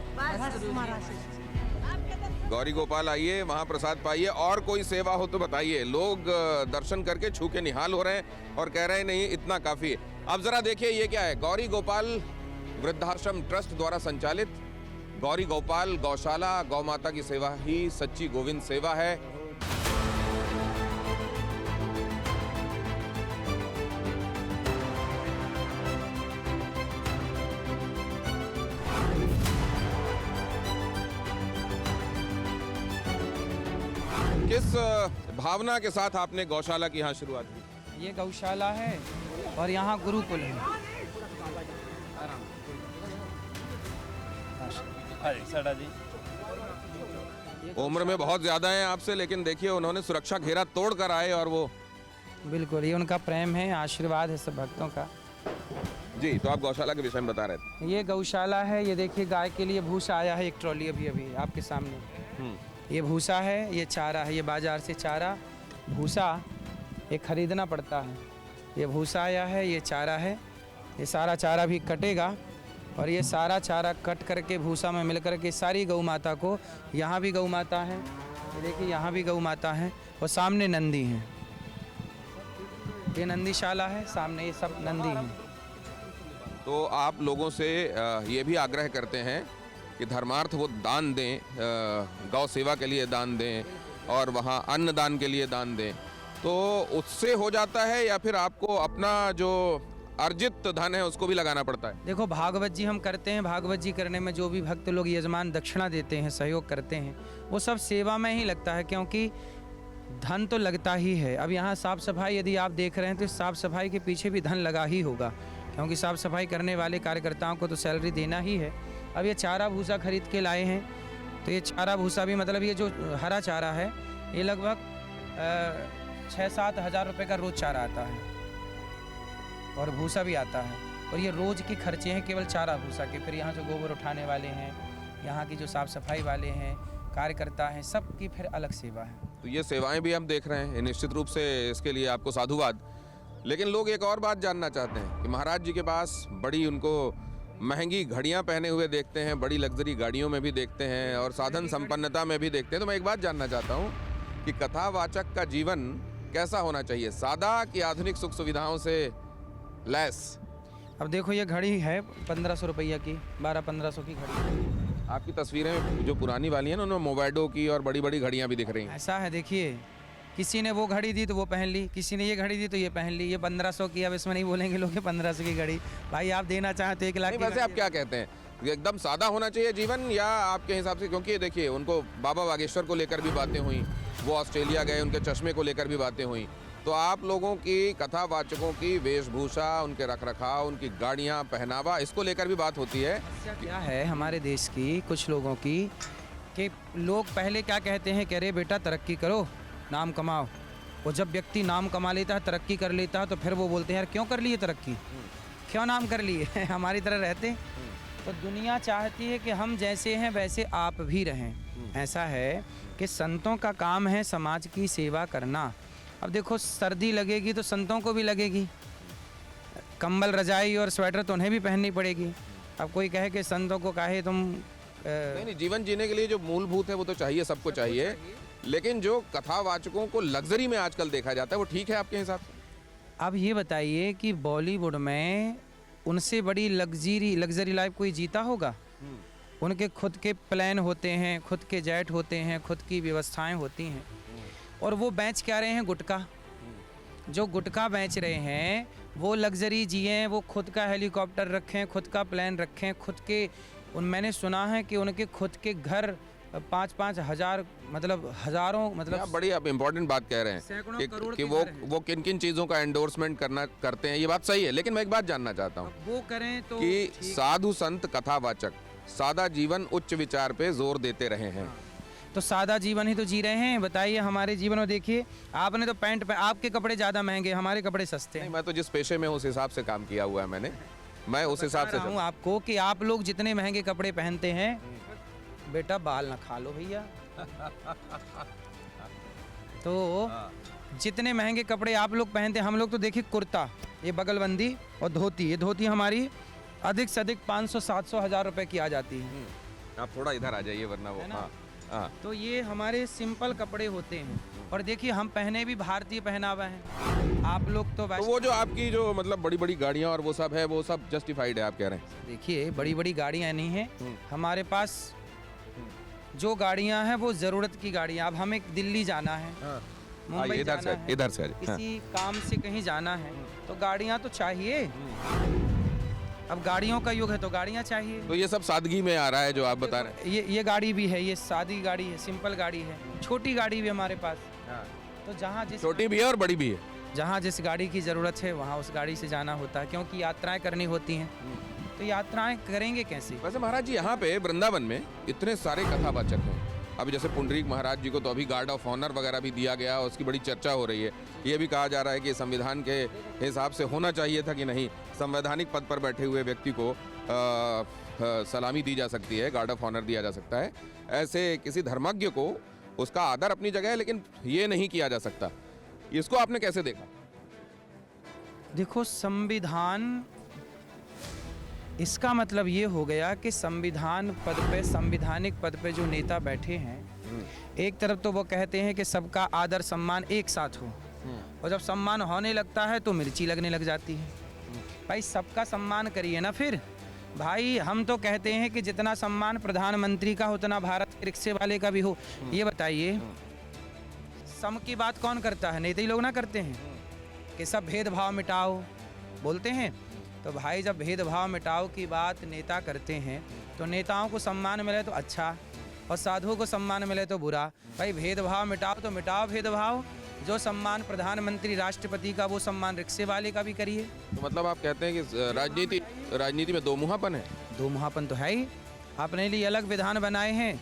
गौरी गोपाल आइए, वहाँ प्रसाद पाइए। और कोई सेवा हो तो बताइए। लोग दर्शन करके छू के निहाल हो रहे हैं और कह रहे हैं नहीं, इतना काफ़ी है। अब ज़रा देखिए ये क्या है। गौरी गोपाल वृद्धाश्रम ट्रस्ट द्वारा संचालित गौरी गोपाल गौशाला, गौ माता की सेवा ही सच्ची गोविंद सेवा है। किस भावना के साथ आपने गौशाला की यहाँ शुरुआत की? ये गौशाला है और यहाँ गुरुकुल है। उम्र में बहुत ज्यादा है आपसे, लेकिन देखिए उन्होंने सुरक्षा घेरा तोड़ कर आए और वो। बिल्कुल, ये उनका प्रेम है, आशीर्वाद है सब भक्तों का। जी, तो आप गौशाला के विषय में बता रहे थे। ये गौशाला है, ये देखिए गाय के लिए भूसा आया है, एक ट्रॉली अभी अभी आपके सामने। ये भूसा है, ये चारा है, ये बाजार से चारा भूसा ये खरीदना पड़ता है। ये भूसा आया है, ये चारा है, ये सारा चारा भी कटेगा और ये सारा चारा कट करके भूसा में मिल करके सारी गौ माता को, यहाँ भी गौ माता है, ये देखिए यहाँ भी गौ माता है और सामने नंदी है, ये नंदीशाला है, सामने ये सब नंदी हैं। तो आप लोगों से ये भी आग्रह करते हैं कि धर्मार्थ वो दान दें, गौ सेवा के लिए दान दें और वहाँ अन्न दान के लिए दान दें, तो उससे हो जाता है या फिर आपको अपना जो अर्जित धन है उसको भी लगाना पड़ता है? देखो, भागवत जी हम करते हैं, भागवत जी करने में जो भी भक्त लोग यजमान दक्षिणा देते हैं, सहयोग करते हैं, वो सब सेवा में ही लगता है, क्योंकि धन तो लगता ही है। अब यहाँ साफ़ सफाई यदि आप देख रहे हैं तो साफ़ सफाई के पीछे भी धन लगा ही होगा, क्योंकि साफ़ सफाई करने वाले कार्यकर्ताओं को तो सैलरी देना ही है। अब ये चारा भूसा खरीद के लाए हैं, तो ये चारा भूसा भी मतलब ये जो हरा चारा है ये लगभग 6-7 हज़ार रुपये का रोज़ चारा आता है और भूसा भी आता है, और ये रोज़ के खर्चे हैं केवल चारा भूसा के। फिर यहाँ जो गोबर उठाने वाले हैं, यहाँ की जो साफ़ सफाई वाले हैं, कार्यकर्ता हैं, सबकी फिर अलग सेवा है। तो ये सेवाएं भी हम देख रहे हैं, निश्चित रूप से इसके लिए आपको साधुवाद। लेकिन लोग एक और बात जानना चाहते हैं कि महाराज जी के पास बड़ी उनको महंगी घड़ियां पहने हुए देखते हैं, बड़ी लग्जरी गाड़ियों में भी देखते हैं और साधन संपन्नता में भी देखते हैं। तो मैं एक बात जानना चाहता हूं कि कथावाचक का जीवन कैसा होना चाहिए, सादा कि आधुनिक सुख सुविधाओं से लैस? अब देखो, ये घड़ी है 1500 रुपया की, 1200-1500 की घड़ी। आपकी तस्वीरें जो पुरानी वाली हैं ना, उनमें मोबाइडो की और बड़ी बड़ी घड़ियां भी दिख रही हैं। ऐसा है, देखिए किसी ने वो घड़ी दी तो वो पहन ली, किसी ने ये घड़ी दी तो ये पहन ली। ये 1500 की, अब इसमें नहीं बोलेंगे लोग 1500 की घड़ी। भाई आप देना चाहते 1 लाख की? वैसे आप क्या कहते हैं, एकदम सादा होना चाहिए जीवन या आपके हिसाब से? क्योंकि देखिए उनको बाबा बागेश्वर को लेकर भी बातें हुई, वो ऑस्ट्रेलिया गए, उनके चश्मे को लेकर भी बातें हुई। तो आप लोगों की कथावाचकों की वेशभूषा, उनके रखरखाव, उनकी गाड़ियाँ, पहनावा, इसको लेकर भी बात होती है। क्या है हमारे देश की कुछ लोगों की कि लोग पहले क्या कहते हैं कि अरे बेटा तरक्की करो, नाम कमाओ। और जब व्यक्ति नाम कमा लेता है, तरक्की कर लेता है, तो फिर वो बोलते हैं यार क्यों कर लिए तरक्की, क्यों नाम कर लिए हमारी तरह रहते। तो दुनिया चाहती है कि हम जैसे हैं वैसे आप भी रहें। ऐसा है कि संतों का काम है समाज की सेवा करना। अब देखो, सर्दी लगेगी तो संतों को भी लगेगी, कंबल रजाई और स्वेटर तो उन्हें भी पहननी पड़ेगी। अब कोई कहे कि संतों को काहे तुम नहीं, जीवन जीने के लिए जो मूलभूत है वो तो चाहिए, सबको चाहिए, लेकिन जो कथावाचकों को लग्जरी में आजकल देखा जाता है वो ठीक है आपके हिसाब से? अब ये बताइए कि बॉलीवुड में उनसे बड़ी लग्जरी लाइफ कोई जीता होगा? उनके खुद के प्लान होते हैं, खुद के जेट होते हैं, खुद की व्यवस्थाएं होती हैं, और वो बेच क्या रहे हैं? गुटखा। जो गुटखा बेच रहे हैं वो लग्जरी जिए, वो खुद का हेलीकॉप्टर रखें, खुद का प्लान रखें, खुद के मैंने सुना है कि उनके खुद के घर 5-5 हज़ार, मतलब हज़ारों, मतलब बड़ी आप इम्पोर्टेंट बात कह रहे हैं कि वो किन किन चीज़ों का एंडोर्समेंट करते हैं। ये बात सही है, लेकिन मैं एक बात जानना चाहता हूँ वो करें तो कि साधु संत कथावाचक सादा जीवन उच्च विचार पे जोर देते रहे हैं, तो सादा जीवन ही तो जी रहे हैं। बताइए, हमारे जीवन में देखिए, आपने तो पैंट पे, आपके कपड़े ज़्यादा महंगे, हमारे कपड़े सस्ते हैं। मैं तो जिस पेशे में उस हिसाब से काम किया हुआ है मैं उस हिसाब से हूँ आपको कि आप लोग जितने महंगे कपड़े पहनते हैं, बेटा बाल ना खा लो भैया। तो जितने महंगे कपड़े आप लोग पहनते हैं, हम लोग तो देखिए कुर्ता, ये बगलबंदी और धोती, ये धोती हमारी अधिक से अधिक 500-700 हज़ार रुपए की आ जाती है। आप थोड़ा इधर आ जाइए वरना वो हाँ। तो ये हमारे सिंपल कपड़े होते हैं, और देखिए हम पहने भी भारतीय पहनावा है, आप लोग तो वो जो आपकी जो मतलब बड़ी बड़ी गाड़ियाँ और वो सब है, वो सब जस्टिफाइड है आप कह रहे हैं? देखिए, बड़ी बड़ी गाड़ियाँ नहीं हैं हमारे पास। जो गाड़ियाँ हैं वो ज़रूरत की गाड़ियाँ। अब हमें दिल्ली जाना है, मुंबई जाना है, इधर से किसी काम से कहीं जाना है, तो गाड़ियाँ तो चाहिए। अब गाड़ियों का युग है तो गाड़ियाँ चाहिए। तो ये सब सादगी में आ रहा है जो आप बता रहे हैं। ये गाड़ी भी है, ये सादी गाड़ी है, सिंपल गाड़ी है, छोटी गाड़ी भी हमारे पास। तो जहाँ जिस छोटी भी है और बड़ी भी है। जहाँ जिस गाड़ी की ज़रूरत है वहाँ उस गाड़ी से जाना होता है, क्योंकि यात्राएं करनी होती हैं। तो यात्राएं करेंगे कैसे? वैसे महाराज जी यहाँ पे वृंदावन में इतने सारे कथावाचक हैं। अभी जैसे पुंडरीक महाराज जी को तो अभी गार्ड ऑफ ऑनर वगैरह भी दिया गया, उसकी बड़ी चर्चा हो रही है। ये भी कहा जा रहा है कि संविधान के हिसाब से होना चाहिए था कि नहीं, संवैधानिक पद पर बैठे हुए व्यक्ति को सलामी दी जा सकती है, गार्ड ऑफ ऑनर दिया जा सकता है। ऐसे किसी धर्मज्ञ को उसका आदर अपनी जगह है, लेकिन ये नहीं किया जा सकता। इसको आपने कैसे देखा? देखो, संविधान, इसका मतलब ये हो गया कि संविधान पद पे, संवैधानिक पद पे जो नेता बैठे हैं, एक तरफ तो वो कहते हैं कि सबका आदर सम्मान एक साथ हो, और जब सम्मान होने लगता है तो मिर्ची लगने लग जाती है। भाई सबका सम्मान करिए ना। फिर भाई हम तो कहते हैं कि जितना सम्मान प्रधानमंत्री का उतना भारत के रिक्शे वाले का भी हो। ये बताइए, सम की बात कौन करता है? नेता ही लोग ना करते हैं कि सब भेदभाव मिटाओ बोलते हैं। तो भाई जब भेदभाव मिटाओ की बात नेता करते हैं तो नेताओं को सम्मान मिले तो अच्छा, और साधुओं को सम्मान मिले तो बुरा। भाई भेदभाव मिटाओ तो मिटाओ भेदभाव। जो सम्मान प्रधानमंत्री राष्ट्रपति का, वो सम्मान रिक्शे वाले का भी करिए। तो मतलब आप कहते हैं कि राजनीति में दो मुहापन है? दो मुहापन तो है ही। अपने लिए अलग विधान बनाए हैं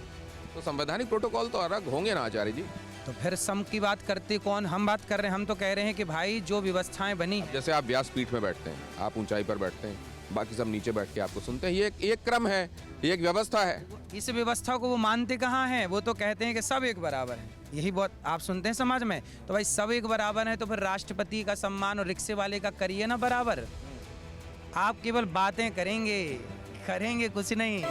तो संवैधानिक प्रोटोकॉल तो अलग होंगे ना आचार्य जी। तो फिर सम की बात करते कौन? हम बात कर रहे हैं। हम तो कह रहे हैं कि भाई जो व्यवस्थाएं बनी, जैसे आप व्यासपीठ में बैठते हैं, आप ऊंचाई पर बैठते हैं, बाकी सब नीचे बैठ के आपको सुनते हैं, ये एक क्रम है, ये एक व्यवस्था है। इस व्यवस्था को वो मानते कहाँ हैं? वो तो कहते हैं कि सब एक बराबर है। यही बहुत आप सुनते हैं समाज में। तो भाई सब एक बराबर है तो फिर राष्ट्रपति का सम्मान और रिक्शे वाले का करिए ना बराबर। आप केवल बातें करेंगे, करेंगे कुछ नहीं।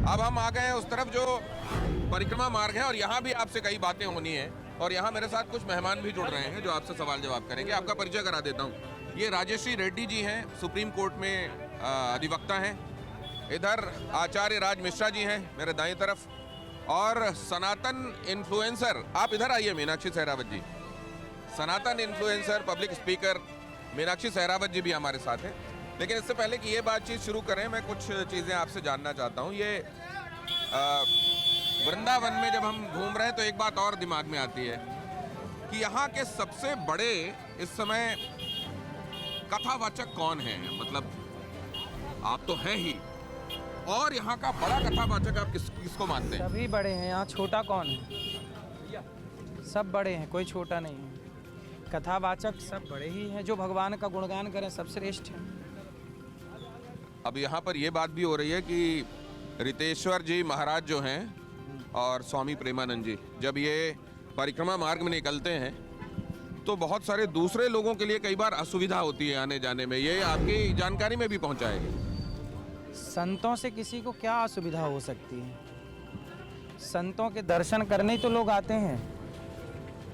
अब हम आ गए हैं उस तरफ जो परिक्रमा मार्ग है, और यहाँ भी आपसे कई बातें होनी है। और यहाँ मेरे साथ कुछ मेहमान भी जुड़ रहे हैं जो आपसे सवाल जवाब करेंगे। आपका परिचय करा देता हूँ। ये राजेश्री रेड्डी जी हैं, सुप्रीम कोर्ट में अधिवक्ता हैं। इधर आचार्य राज मिश्रा जी हैं मेरे दाईं तरफ, और सनातन इन्फ्लुएंसर, आप इधर आइए, मीनाक्षी सहरावत जी, सनातन influencer, public speaker Meenakshi Sehrawat ji भी हमारे साथ हैं। लेकिन इससे पहले कि ये बातचीत शुरू करें, मैं कुछ चीज़ें आपसे जानना चाहता हूँ। ये वृंदावन में जब हम घूम रहे हैं तो एक बात और दिमाग में आती है कि यहाँ के सबसे बड़े इस समय कथावाचक कौन हैं? मतलब आप तो हैं ही, और यहाँ का बड़ा कथावाचक आप किसको मानते हैं? सभी बड़े हैं, यहाँ छोटा कौन है? सब बड़े हैं, कोई छोटा नहीं है। कथावाचक सब बड़े ही हैं, जो भगवान का गुणगान करें सब श्रेष्ठ है। अब यहाँ पर ये बात भी हो रही है कि रितेश्वर जी महाराज जो हैं और स्वामी प्रेमानंद जी, जब ये परिक्रमा मार्ग में निकलते हैं तो बहुत सारे दूसरे लोगों के लिए कई बार असुविधा होती है आने जाने में। ये आपकी जानकारी में भी पहुँचाएंगे? संतों से किसी को क्या असुविधा हो सकती है? संतों के दर्शन करने ही तो लोग आते हैं।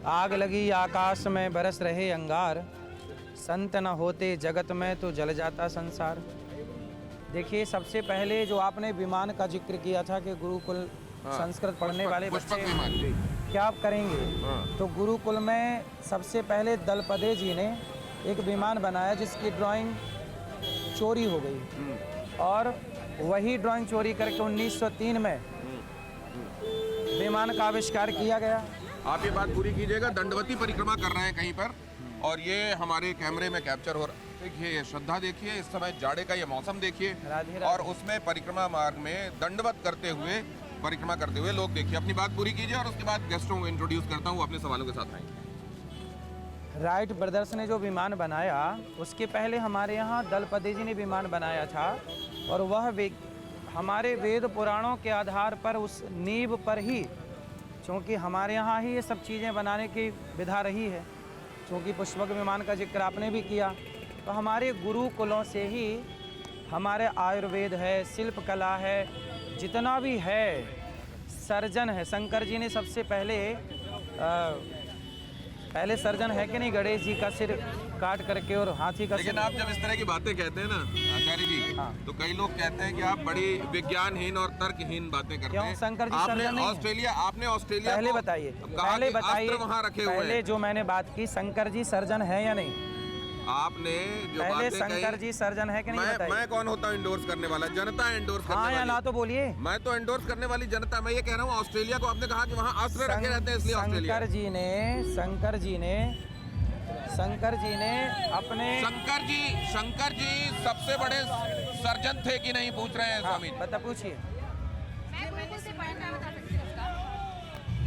आग लगी आकाश में बरस रहे अंगार, संत न होते जगत में तो जल जाता संसार। देखिए, सबसे पहले जो आपने विमान का जिक्र किया था कि गुरुकुल संस्कृत पढ़ने वाले बच्चे क्या आप करेंगे, तो गुरुकुल में सबसे पहले दलपदे जी ने एक विमान बनाया जिसकी ड्राइंग चोरी हो गई, और वही ड्राइंग चोरी करके 1903 में विमान का आविष्कार किया गया। आप ये बात पूरी कीजिएगा। दंडवती परिक्रमा कर रहे हैं कहीं पर, और ये हमारे कैमरे में कैप्चर हो रहा है। देखिए ये श्रद्धा, देखिए इस समय जाड़े का ये मौसम देखिए, और उसमें परिक्रमा मार्ग में दंडवत करते हुए, परिक्रमा करते हुए लोग देखिए। अपनी बात पूरी कीजिए और उसके बाद गेस्टों को इंट्रोड्यूस करता हूँ, अपने सवालों के साथ आएंगे। राइट ब्रदर्स ने जो विमान बनाया, उसके पहले हमारे यहाँ दलपदे जी ने विमान बनाया था, और वह हमारे वेद पुराणों के आधार पर उस नींव पर ही, क्योंकि हमारे यहाँ ही ये सब चीज़ें बनाने की विधा रही है, क्योंकि पुष्पक विमान का जिक्र आपने भी किया, तो हमारे गुरुकुलों से ही हमारे आयुर्वेद है, शिल्प कला है, जितना भी है, सर्जन है। शंकर जी ने सबसे पहले पहले सर्जन है कि नहीं गणेश जी का सिर काट करके और हाथी का लेकिन आप जब इस तरह की बातें कहते हैं ना आचार्य जी, तो कई लोग कहते हैं कि आप बड़ी विज्ञानहीन और तर्कहीन बातें करते क्यों? हैं। शंकर जी आपने सर्जन नहीं है? ऑस्ट्रेलिया पहले को बताइए, कहा पहले कि बताइए, अस्त्र वहाँ रखे हुए पहले हैं। जो मैंने बात की, शंकर जी सर्जन है या नहीं? आपने जो पहले बातें शंकर कही, जी सर्जन है कि नहीं बताइए? मैं कौन होता हूँ इंडोर्स करने वाला? जनता इंडोर्स करने हाँ या वाली। ना तो बोलिए। मैं तो इंडोर्स करने वाली जनता। मैं ये कह रहा हूँ ऑस्ट्रेलिया को आपने कहा कि वहाँ अस्त्र रखे रहते हैं इसलिए ऑस्ट्रेलिया। शंकर जी ने अपने शंकर जी सबसे बड़े सर्जन थे कि नहीं, पूछ रहे हैं स्वामी जी। बता पूछिए।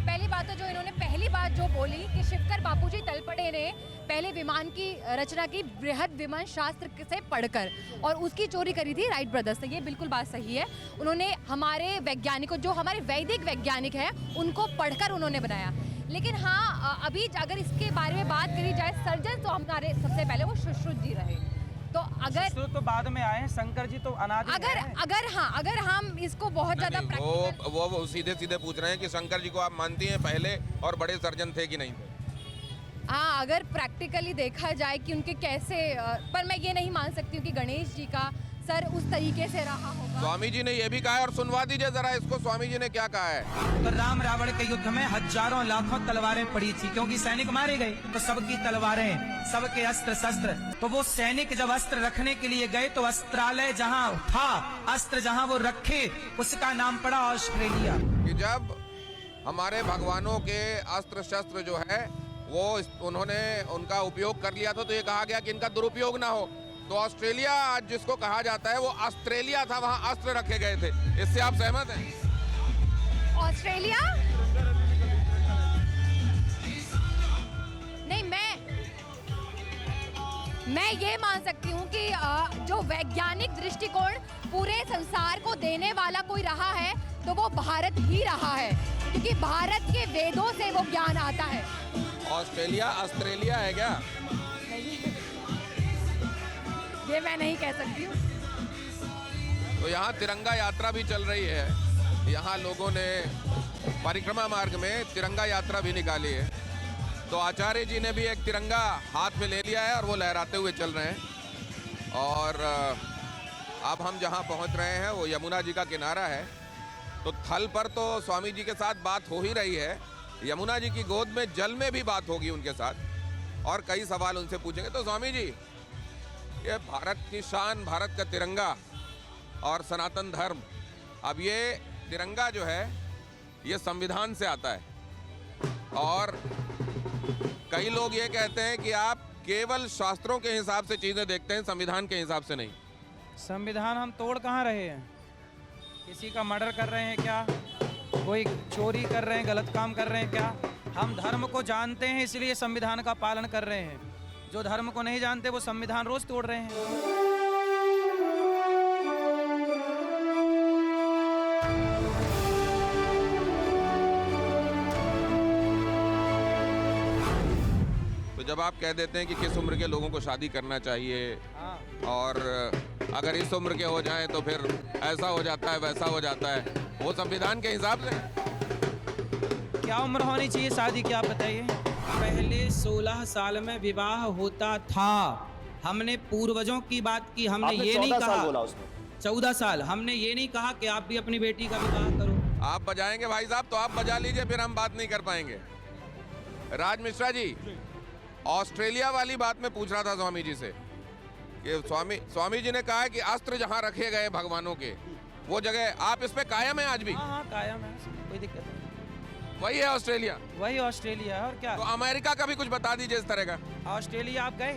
पहली बात तो जो इन्होंने पहली बात जो बोली कि शिवकर बापूजी तलपड़े ने पहले विमान की रचना की बृहद विमान शास्त्र से पढ़कर, और उसकी चोरी करी थी राइट ब्रदर्स ने। ये बिल्कुल बात सही है। उन्होंने हमारे वैज्ञानिकों, जो हमारे वैदिक वैज्ञानिक हैं, उनको पढ़कर उन्होंने बनाया। लेकिन हाँ, अभी अगर इसके बारे में बात करी जाए, सर्जन तो हमारे सबसे पहले वो सुश्रुत जी रहे। तो अगर तो बाद में आए शंकर जी, तो अनादि अगर हम इसको बहुत ज्यादा वो सीधे सीधे पूछ रहे हैं कि शंकर जी को आप मानती हैं पहले और बड़े सर्जन थे कि नहीं थे? हाँ, अगर प्रैक्टिकली देखा जाए कि उनके कैसे, पर मैं ये नहीं मान सकती हूँ कि गणेश जी का सर उस तरीके से रहा होगा। स्वामी जी ने ये भी कहा है, और सुनवा दीजिए जरा इसको, स्वामी जी ने क्या कहा है। तो राम रावण के युद्ध में हजारों लाखों तलवारें पड़ी थी, क्योंकि सैनिक मारे गए तो सबकी तलवारें, सबके अस्त्र शस्त्र। तो वो सैनिक जब अस्त्र रखने के लिए गए तो अस्त्रालय जहाँ था, अस्त्र जहाँ वो रखे, उसका नाम पड़ा ऑस्ट्रेलिया। कि जब हमारे भगवानों के अस्त्र शस्त्र जो है वो उन्होंने उनका उपयोग कर लिया था, तो ये कहा गया कि इनका दुरुपयोग ना हो। तो ऑस्ट्रेलिया आज जिसको कहा जाता है वो ऑस्ट्रेलिया था, वहाँ अस्त्र रखे गए थे। इससे आप सहमत हैं? ऑस्ट्रेलिया नहीं, मैं ये मान सकती हूँ कि जो वैज्ञानिक दृष्टिकोण पूरे संसार को देने वाला कोई रहा है तो वो भारत ही रहा है, क्योंकि भारत के वेदों से वो ज्ञान आता है। ऑस्ट्रेलिया है क्या? ये मैं नहीं कह सकती हूँ। तो यहाँ तिरंगा यात्रा भी चल रही है। यहाँ लोगों ने परिक्रमा मार्ग में तिरंगा यात्रा भी निकाली है। तो आचार्य जी ने भी एक तिरंगा हाथ में ले लिया है और वो लहराते हुए चल रहे हैं। और अब हम जहाँ पहुँच रहे हैं वो यमुना जी का किनारा है। तो थल पर तो स्वामी जी के साथ बात हो ही रही है, यमुना जी की गोद में जल में भी बात होगी उनके साथ, और कई सवाल उनसे पूछेंगे। तो स्वामी जी, ये भारत की शान, भारत का तिरंगा और सनातन धर्म, अब ये तिरंगा जो है ये संविधान से आता है, और कई लोग ये कहते हैं कि आप केवल शास्त्रों के हिसाब से चीजें देखते हैं, संविधान के हिसाब से नहीं। संविधान हम तोड़ कहाँ रहे हैं? किसी का मर्डर कर रहे हैं क्या? कोई चोरी कर रहे हैं, गलत काम कर रहे हैं क्या? हम धर्म को जानते हैं इसलिए संविधान का पालन कर रहे हैं। जो धर्म को नहीं जानते वो संविधान रोज तोड़ रहे हैं। तो जब आप कह देते हैं कि किस उम्र के लोगों को शादी करना चाहिए, और अगर इस उम्र के हो जाएं तो फिर ऐसा हो जाता है, वैसा हो जाता है, वो संविधान के हिसाब से क्या उम्र होनी चाहिए शादी की, आप बताइए। पहले 16 साल में विवाह होता था। हमने पूर्वजों की बात की, हमने ये नहीं कहा 14 साल, हमने ये नहीं कहा कि आप भी अपनी बेटी का विवाह करो। आप बजाएंगे भाई साहब तो आप बजा लीजिए, फिर हम बात नहीं कर पाएंगे। राज मिश्रा जी, ऑस्ट्रेलिया वाली बात में पूछ रहा था स्वामी जी से कि स्वामी जी ने कहा है कि अस्त्र जहां रखे गए भगवानों के, वो जगह आप इस पे कायम है आज भी? हाँ, कायम है, कोई दिक्कत नहीं। वही है ऑस्ट्रेलिया? वही ऑस्ट्रेलिया है, और क्या? तो अमेरिका का भी कुछ बता दीजिए इस तरह का। ऑस्ट्रेलिया आप गए?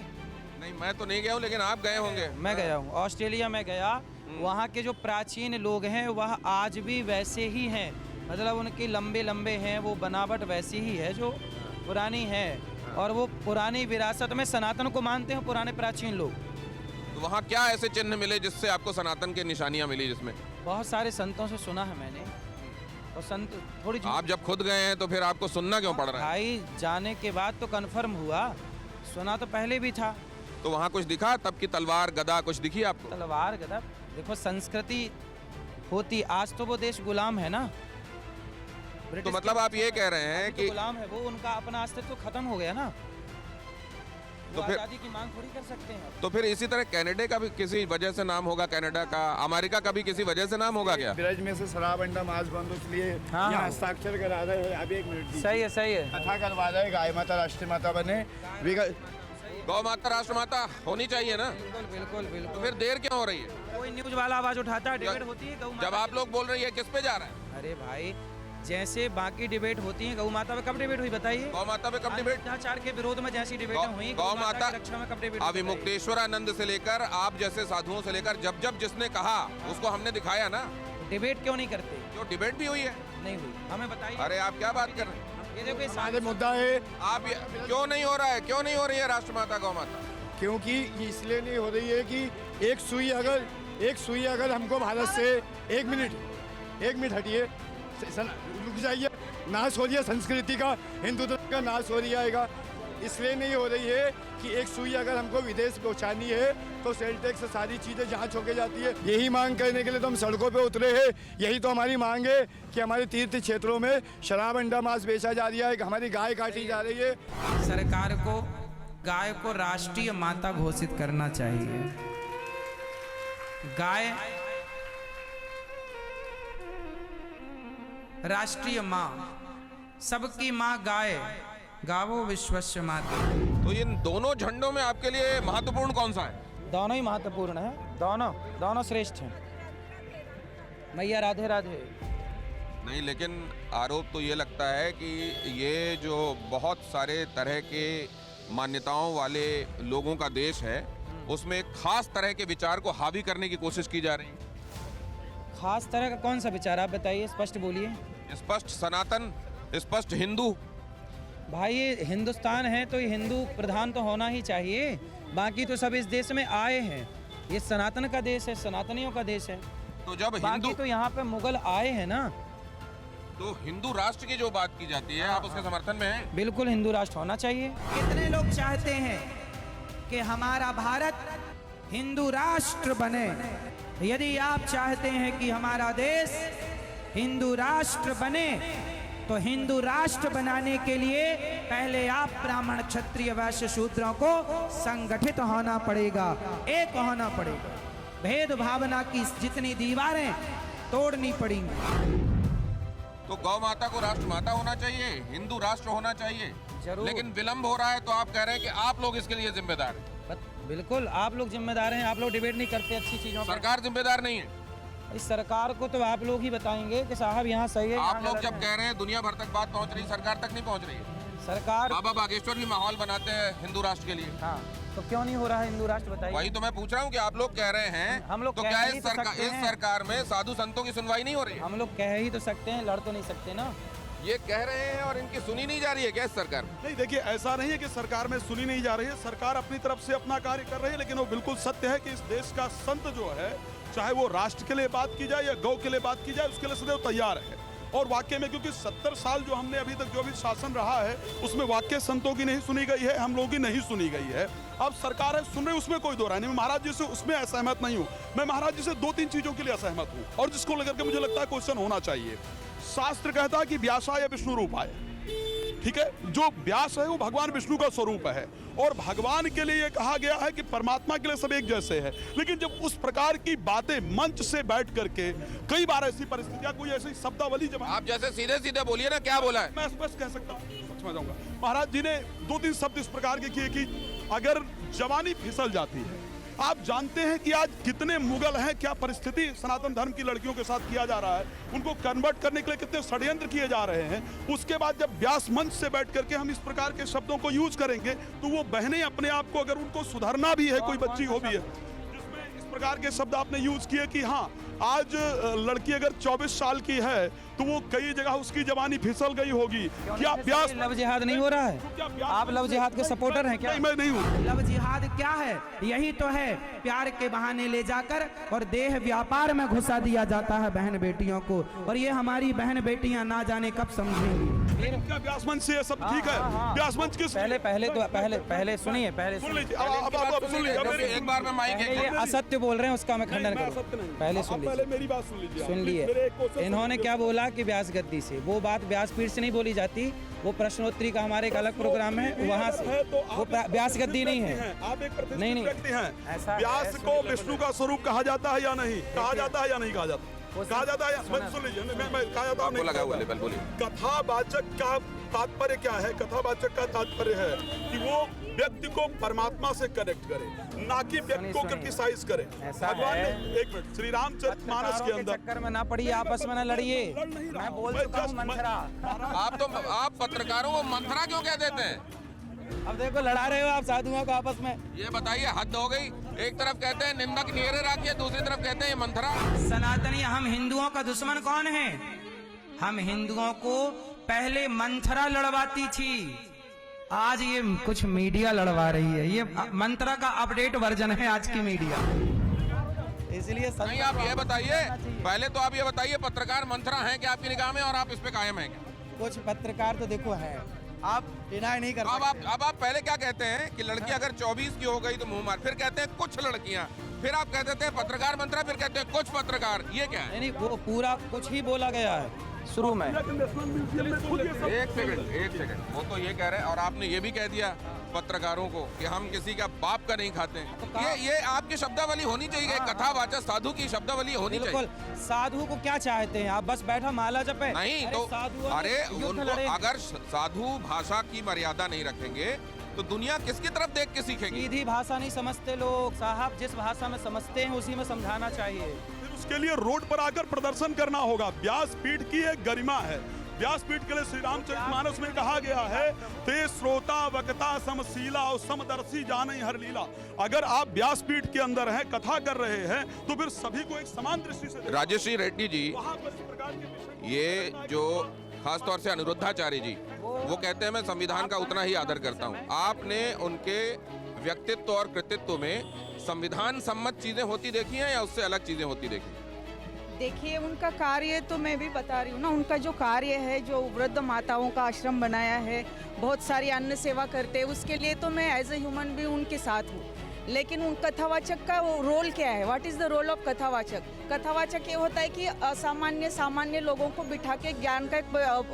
नहीं, मैं तो नहीं गया हूँ, लेकिन आप गए होंगे। मैं गया हूँ ऑस्ट्रेलिया में गया। वहाँ के जो प्राचीन लोग हैं वह आज भी वैसे ही हैं, मतलब उनके लंबे लंबे हैं, वो बनावट वैसी ही है जो पुरानी है, और वो पुरानी विरासत में सनातन को मानते हैं पुराने प्राचीन लोग। तो वहाँ क्या ऐसे चिन्ह मिले जिससे आपको सनातन की निशानियाँ मिली? जिसमें बहुत सारे संतों से सुना है मैंने, और संत थोड़ी, आप जब खुद गए हैं तो फिर आपको सुनना क्यों पड़ रहा है? भाई जाने के बाद तो कंफर्म हुआ, सुना तो पहले भी था। तो वहाँ कुछ दिखा तब की तलवार गदा कुछ दिखी आपको? तलवार गदा देखो, संस्कृति होती, आज तो वो देश गुलाम है ना, तो मतलब आप ये कह रहे हैं कि गुलाम है वो, उनका अपना अस्तित्व खत्म हो गया ना, तो वो फिर आज़ादी की मांग थोड़ी कर सकते हैं। तो फिर इसी तरह कनाडा का भी किसी वजह से नाम होगा, कनाडा का, अमेरिका का भी किसी वजह से नाम होगा क्या? ब्रज में से शराब अंडा मांस बंद, इसलिए हाँ, यहाँ हाँ। हस्ताक्षर करा रहे हैं। अभी 1 मिनट सही है, सही है। कथा करवा रहे, गाय माता राष्ट्रीय माता बने। गौ माता राष्ट्र माता होनी चाहिए ना, बिल्कुल बिल्कुल तो बिल्कुल। फिर देर क्यों हो रही है? कोई न्यूज वाला आवाज उठाता है, डिबेट होती है गौ माता जब आप लोग बोल रही है किस पे जा रहा है? अरे भाई, जैसे बाकी डिबेट होती है, गौ माता पे कब डिबेट हुई बताइए? गौ माता पे कब डिबेट? अत्याचार के विरोध में जैसी डिबेटें हुई, गौ माता की रक्षा में कब डिबेट हुई? अभी मुक्तेश्वरानंद से लेकर आप जैसे साधुओं से लेकर जब जब जिसने कहा उसको हमने दिखाया ना। डिबेट क्यों नहीं करते? जो डिबेट भी हुई है नहीं हुई, हमें बताइए। अरे आप क्या बात कर रहे हैं? ये देखो, सारे मुद्दा है। आप क्यों नहीं हो रहा है, क्यों नहीं हो रही है राष्ट्रमाता गौ माता? क्योंकि इसलिए नहीं हो रही है कि एक सुई अगर हमको भारत से 1 मिनट हटिए, रुक जाइए, नाश हो रही है संस्कृति का, हिंदुत्व का नाश हो जाएगा। इसलिए नहीं हो रही है कि एक सुई अगर हमको विदेश पहुंचानी है तो सेल टैक्स से सारी चीज़ें जांच होके जाती है। यही मांग करने के लिए तो हम सड़कों पे उतरे हैं। यही तो हमारी मांग है कि हमारे तीर्थ क्षेत्रों में शराब अंडा मांस बेचा जा रहा है, हमारी गाय काटी जा रही है। सरकार को गाय को राष्ट्रीय माता घोषित करना चाहिए। गाय राष्ट्रीय माँ, सबकी माँ गाय, गावो विश्वस्य माता। तो इन दोनों झंडों में आपके लिए महत्वपूर्ण कौन सा है? दोनों ही महत्वपूर्ण है, दोनों श्रेष्ठ हैं। मैया राधे राधे। नहीं, लेकिन आरोप तो ये लगता है कि ये जो बहुत सारे तरह के मान्यताओं वाले लोगों का देश है, उसमें एक खास तरह के विचार को हावी करने की कोशिश की जा रही है। खास तरह का कौन सा विचार, आप बताइए, स्पष्ट बोलिए। स्पष्ट सनातन, स्पष्ट हिंदू। भाई ये हिंदुस्तान है तो ये हिंदू प्रधान तो होना ही चाहिए, बाकी तो सब इस देश में आए हैं। ये सनातन का देश है, सनातनियों का देश है। तो जब बाकी तो यहाँ पे मुगल आए हैं ना, तो हिंदू राष्ट्र की जो बात की जाती है, आप उसके समर्थन में हैं? बिल्कुल हिंदू राष्ट्र होना चाहिए। कितने लोग चाहते हैं कि हमारा भारत हिंदू राष्ट्र बने? यदि आप चाहते हैं कि हमारा देश हिंदू राष्ट्र बने, तो हिंदू राष्ट्र बनाने के लिए पहले आप ब्राह्मण क्षत्रिय वैश्य शूद्रों को संगठित होना पड़ेगा, एक होना पड़ेगा। भेद भावना की जितनी दीवारें तोड़नी पड़ेंगी। तो गौ माता को राष्ट्र माता होना चाहिए, हिंदू राष्ट्र होना चाहिए, लेकिन विलंब हो रहा है, तो आप कह रहे हैं कि आप लोग इसके लिए जिम्मेदार हैं। बिल्कुल आप लोग जिम्मेदार हैं, आप लोग डिबेट नहीं करते अच्छी चीजों पर। सरकार जिम्मेदार नहीं है? इस सरकार को तो आप लोग ही बताएंगे कि साहब यहाँ सही है। आप लोग जब कह रहे हैं दुनिया भर तक बात पहुंच रही, सरकार तक नहीं पहुंच रही है। सरकार, बाबा बागेश्वर भी माहौल बनाते हैं हिंदू राष्ट्र के लिए। हाँ, तो क्यों नहीं हो रहा है हिंदू राष्ट्र, बताइए। वही तो मैं पूछ रहा हूँ कि आप लोग कह रहे हैं, हम लोग तो कह क्या ही तो सकते इस हैं। सरकार में साधु संतों की सुनवाई नहीं हो रही है? हम लोग कह ही तो सकते हैं, लड़ तो नहीं सकते ना। ये कह रहे हैं और इनकी सुनी नहीं जा रही है क्या इस सरकार में? नहीं, देखिए, ऐसा नहीं है कि सरकार में सुनी नहीं जा रही है। सरकार अपनी तरफ से अपना कार्य कर रही है, लेकिन वो बिल्कुल सत्य है कि इस देश का संत जो है, चाहे वो राष्ट्र के लिए बात की जाए या गौ के लिए बात की जाए, उसके लिए सदैव तैयार है। और वाकई में, क्योंकि 70 साल जो हमने अभी तक जो भी शासन रहा है, उसमें वाकई संतों की नहीं सुनी गई है, हम लोगों की नहीं सुनी गई है। अब सरकार है सुन रही, उसमें कोई दो राय नहीं। मैं महाराज जी से उसमें असहमत नहीं हूँ। मैं महाराज जी से 2-3 चीजों के लिए असहमत हूँ, और जिसको लेकर के मुझे लगता है क्वेश्चन होना चाहिए। शास्त्र कहता है कि व्यासाय विष्णु रूपाय, ठीक है, जो व्यास है वो भगवान विष्णु का स्वरूप है, और भगवान के लिए ये कहा गया है कि परमात्मा के लिए सब एक जैसे है। लेकिन जब उस प्रकार की बातें मंच से बैठ करके, कई बार ऐसी परिस्थितियां, कोई ऐसी शब्दावली, जब आप जैसे सीधे सीधे बोलिए ना, क्या बोला है? मैं बस कह सकता हूँ, समझ जाऊंगा। महाराज जी ने 2-3 शब्द इस प्रकार के किए कि अगर जवानी फिसल जाती है, आप जानते हैं कि आज कितने मुगल हैं, क्या परिस्थिति सनातन धर्म की लड़कियों के साथ किया जा रहा है, उनको कन्वर्ट करने के लिए कितने षड्यंत्र किए जा रहे हैं। उसके बाद जब व्यास मंच से बैठ करके हम इस प्रकार के शब्दों को यूज करेंगे, तो वो बहनें अपने आप को, अगर उनको सुधारना भी है, कोई बच्ची हो भी है, जिसमें इस प्रकार के शब्द आपने यूज किए कि हाँ, आज लड़की अगर 24 साल की है तो वो कई जगह उसकी जवानी फिसल गई होगी। क्या प्यास, लव जिहाद नहीं हो रहा है? आप लव जिहाद के सपोर्टर हैं क्या? नहीं, मैं नहीं हूँ। लव जिहाद क्या है? यही तो है, प्यार के बहाने ले जाकर और देह व्यापार में घुसा दिया जाता है बहन बेटियों को, और ये हमारी बहन बेटियां ना जाने कब समझेंगी। क्या व्यास मंच से ये सब ठीक है? व्यास मंच किस पहले सुनिए, सुन लीजिए, अब सुन लीजिए, एक बार में माइक ये असत्य बोल रहे हैं, उसका मैं खंडन करूँ। पहले सुन पहले मेरी बात सुन लीजिए, सुन लिए। इन्होंने क्या बोला कि व्यास गद्दी से, वो बात व्यासपीठ से नहीं बोली जाती, वो प्रश्नोत्तरी का हमारे एक अलग प्रोग्राम है, वहाँ से। वो व्यास गद्दी नहीं है। आप एक प्रतिष्ठित नहीं, व्यक्ति हैं। ऐसा व्यास है, को विष्णु का स्वरूप कहा जाता है या नहीं? कहा जाता है या नहीं कहा जाता? कहा जाता है, सुन लीजिए, मैं कहा जाता हूँ, लगा हुआ लेवल बोलिए। कथावाचक का तात्पर्य क्या है? कथावाचक का तात्पर्य है कि वो व्यक्ति को परमात्मा से कनेक्ट करे, ना कि व्यक्ति को क्रिटिसाइज करे। भगवान ने, एक मिनट, श्री रामचरितमानस के अंदर चक्कर में ना पड़िए, आपस में ना लड़िए। मैं बोल चुका हूँ मंथरा। आप पत्रकारों को मंथरा क्यों कह देते हैं? अब देखो, लड़ा रहे हो आप साधुओं को आपस में। ये बताइए, हद हो गई। एक तरफ कहते हैं निंदक नियरे राखिए, दूसरी तरफ कहते हैं ये मंथरा। सनातनी, हम हिंदुओं का दुश्मन कौन है? हम हिंदुओं को पहले मंथरा लड़वाती थी, आज ये कुछ मीडिया लड़वा रही है। ये मंत्रा का अपडेट वर्जन है आज की मीडिया। इसलिए नहीं, आप ये बताइए, पहले तो आप ये बताइए, पत्रकार मंथरा हैं क्या आपकी निगाह में, और आप इस पे कायम हैं क्या? कुछ पत्रकार तो देखो है, आप डिनाई नहीं कर सकते। अब आप पहले क्या कहते हैं कि लड़की अगर 24 की हो गई तो मुंह मार, फिर कहते हैं कुछ लड़कियां, फिर आप कह देते हैं पत्रकार मंत्रा, फिर कहते हैं कुछ पत्रकार। ये क्या है? नहीं, वो पूरा कुछ ही बोला गया है शुरू में। एक सेकंड, वो तो ये कह रहे हैं, और आपने ये भी कह दिया पत्रकारों को कि हम किसी का बाप का नहीं खाते हैं। ये आपकी शब्दावली होनी चाहिए, कथावाचक साधु की शब्दावली होनी चाहिए। साधु को क्या चाहते हैं आप? बस बैठा माला जपे? नहीं तो अरे उनको अगर साधु भाषा की मर्यादा नहीं रखेंगे तो दुनिया किसकी तरफ देख के सीखेगी? सीधी भाषा नहीं समझते लोग साहब, जिस भाषा में समझते हैं उसी में समझाना चाहिए। उसके लिए रोड पर आकर प्रदर्शन करना होगा। व्यासपीठ की एक गरिमा है। व्यासपीठ के लिए श्री रामचरितमानस में कहा गया है, ते श्रोता वक्ता समशीला और समदर्शी जाने हर लीला। अगर आप व्यासपीठ के अंदर हैं, कथा कर रहे हैं, तो फिर सभी को एक समान दृष्टि से। राजश्री रेड्डी जी, ये जो खास तौर से अनिरुद्धाचार्य जी, वो कहते हैं मैं संविधान का उतना ही आदर करता हूँ। आपने उनके व्यक्तित्व और कृतित्व में संविधान सम्मत चीजें होती देखी हैं या उससे अलग चीजें होती देखी? देखिए, उनका कार्य तो मैं भी बता रही हूँ ना, उनका जो कार्य है, जो वृद्ध माताओं का आश्रम बनाया है, बहुत सारी अन्न सेवा करते हैं, उसके लिए तो मैं एज ए ह्यूमन भी उनके साथ हूँ। लेकिन उन कथावाचक का वो रोल क्या है? What is the role of कथावाचक? कथावाचक ये होता है कि असामान्य सामान्य लोगों को बिठा के ज्ञान का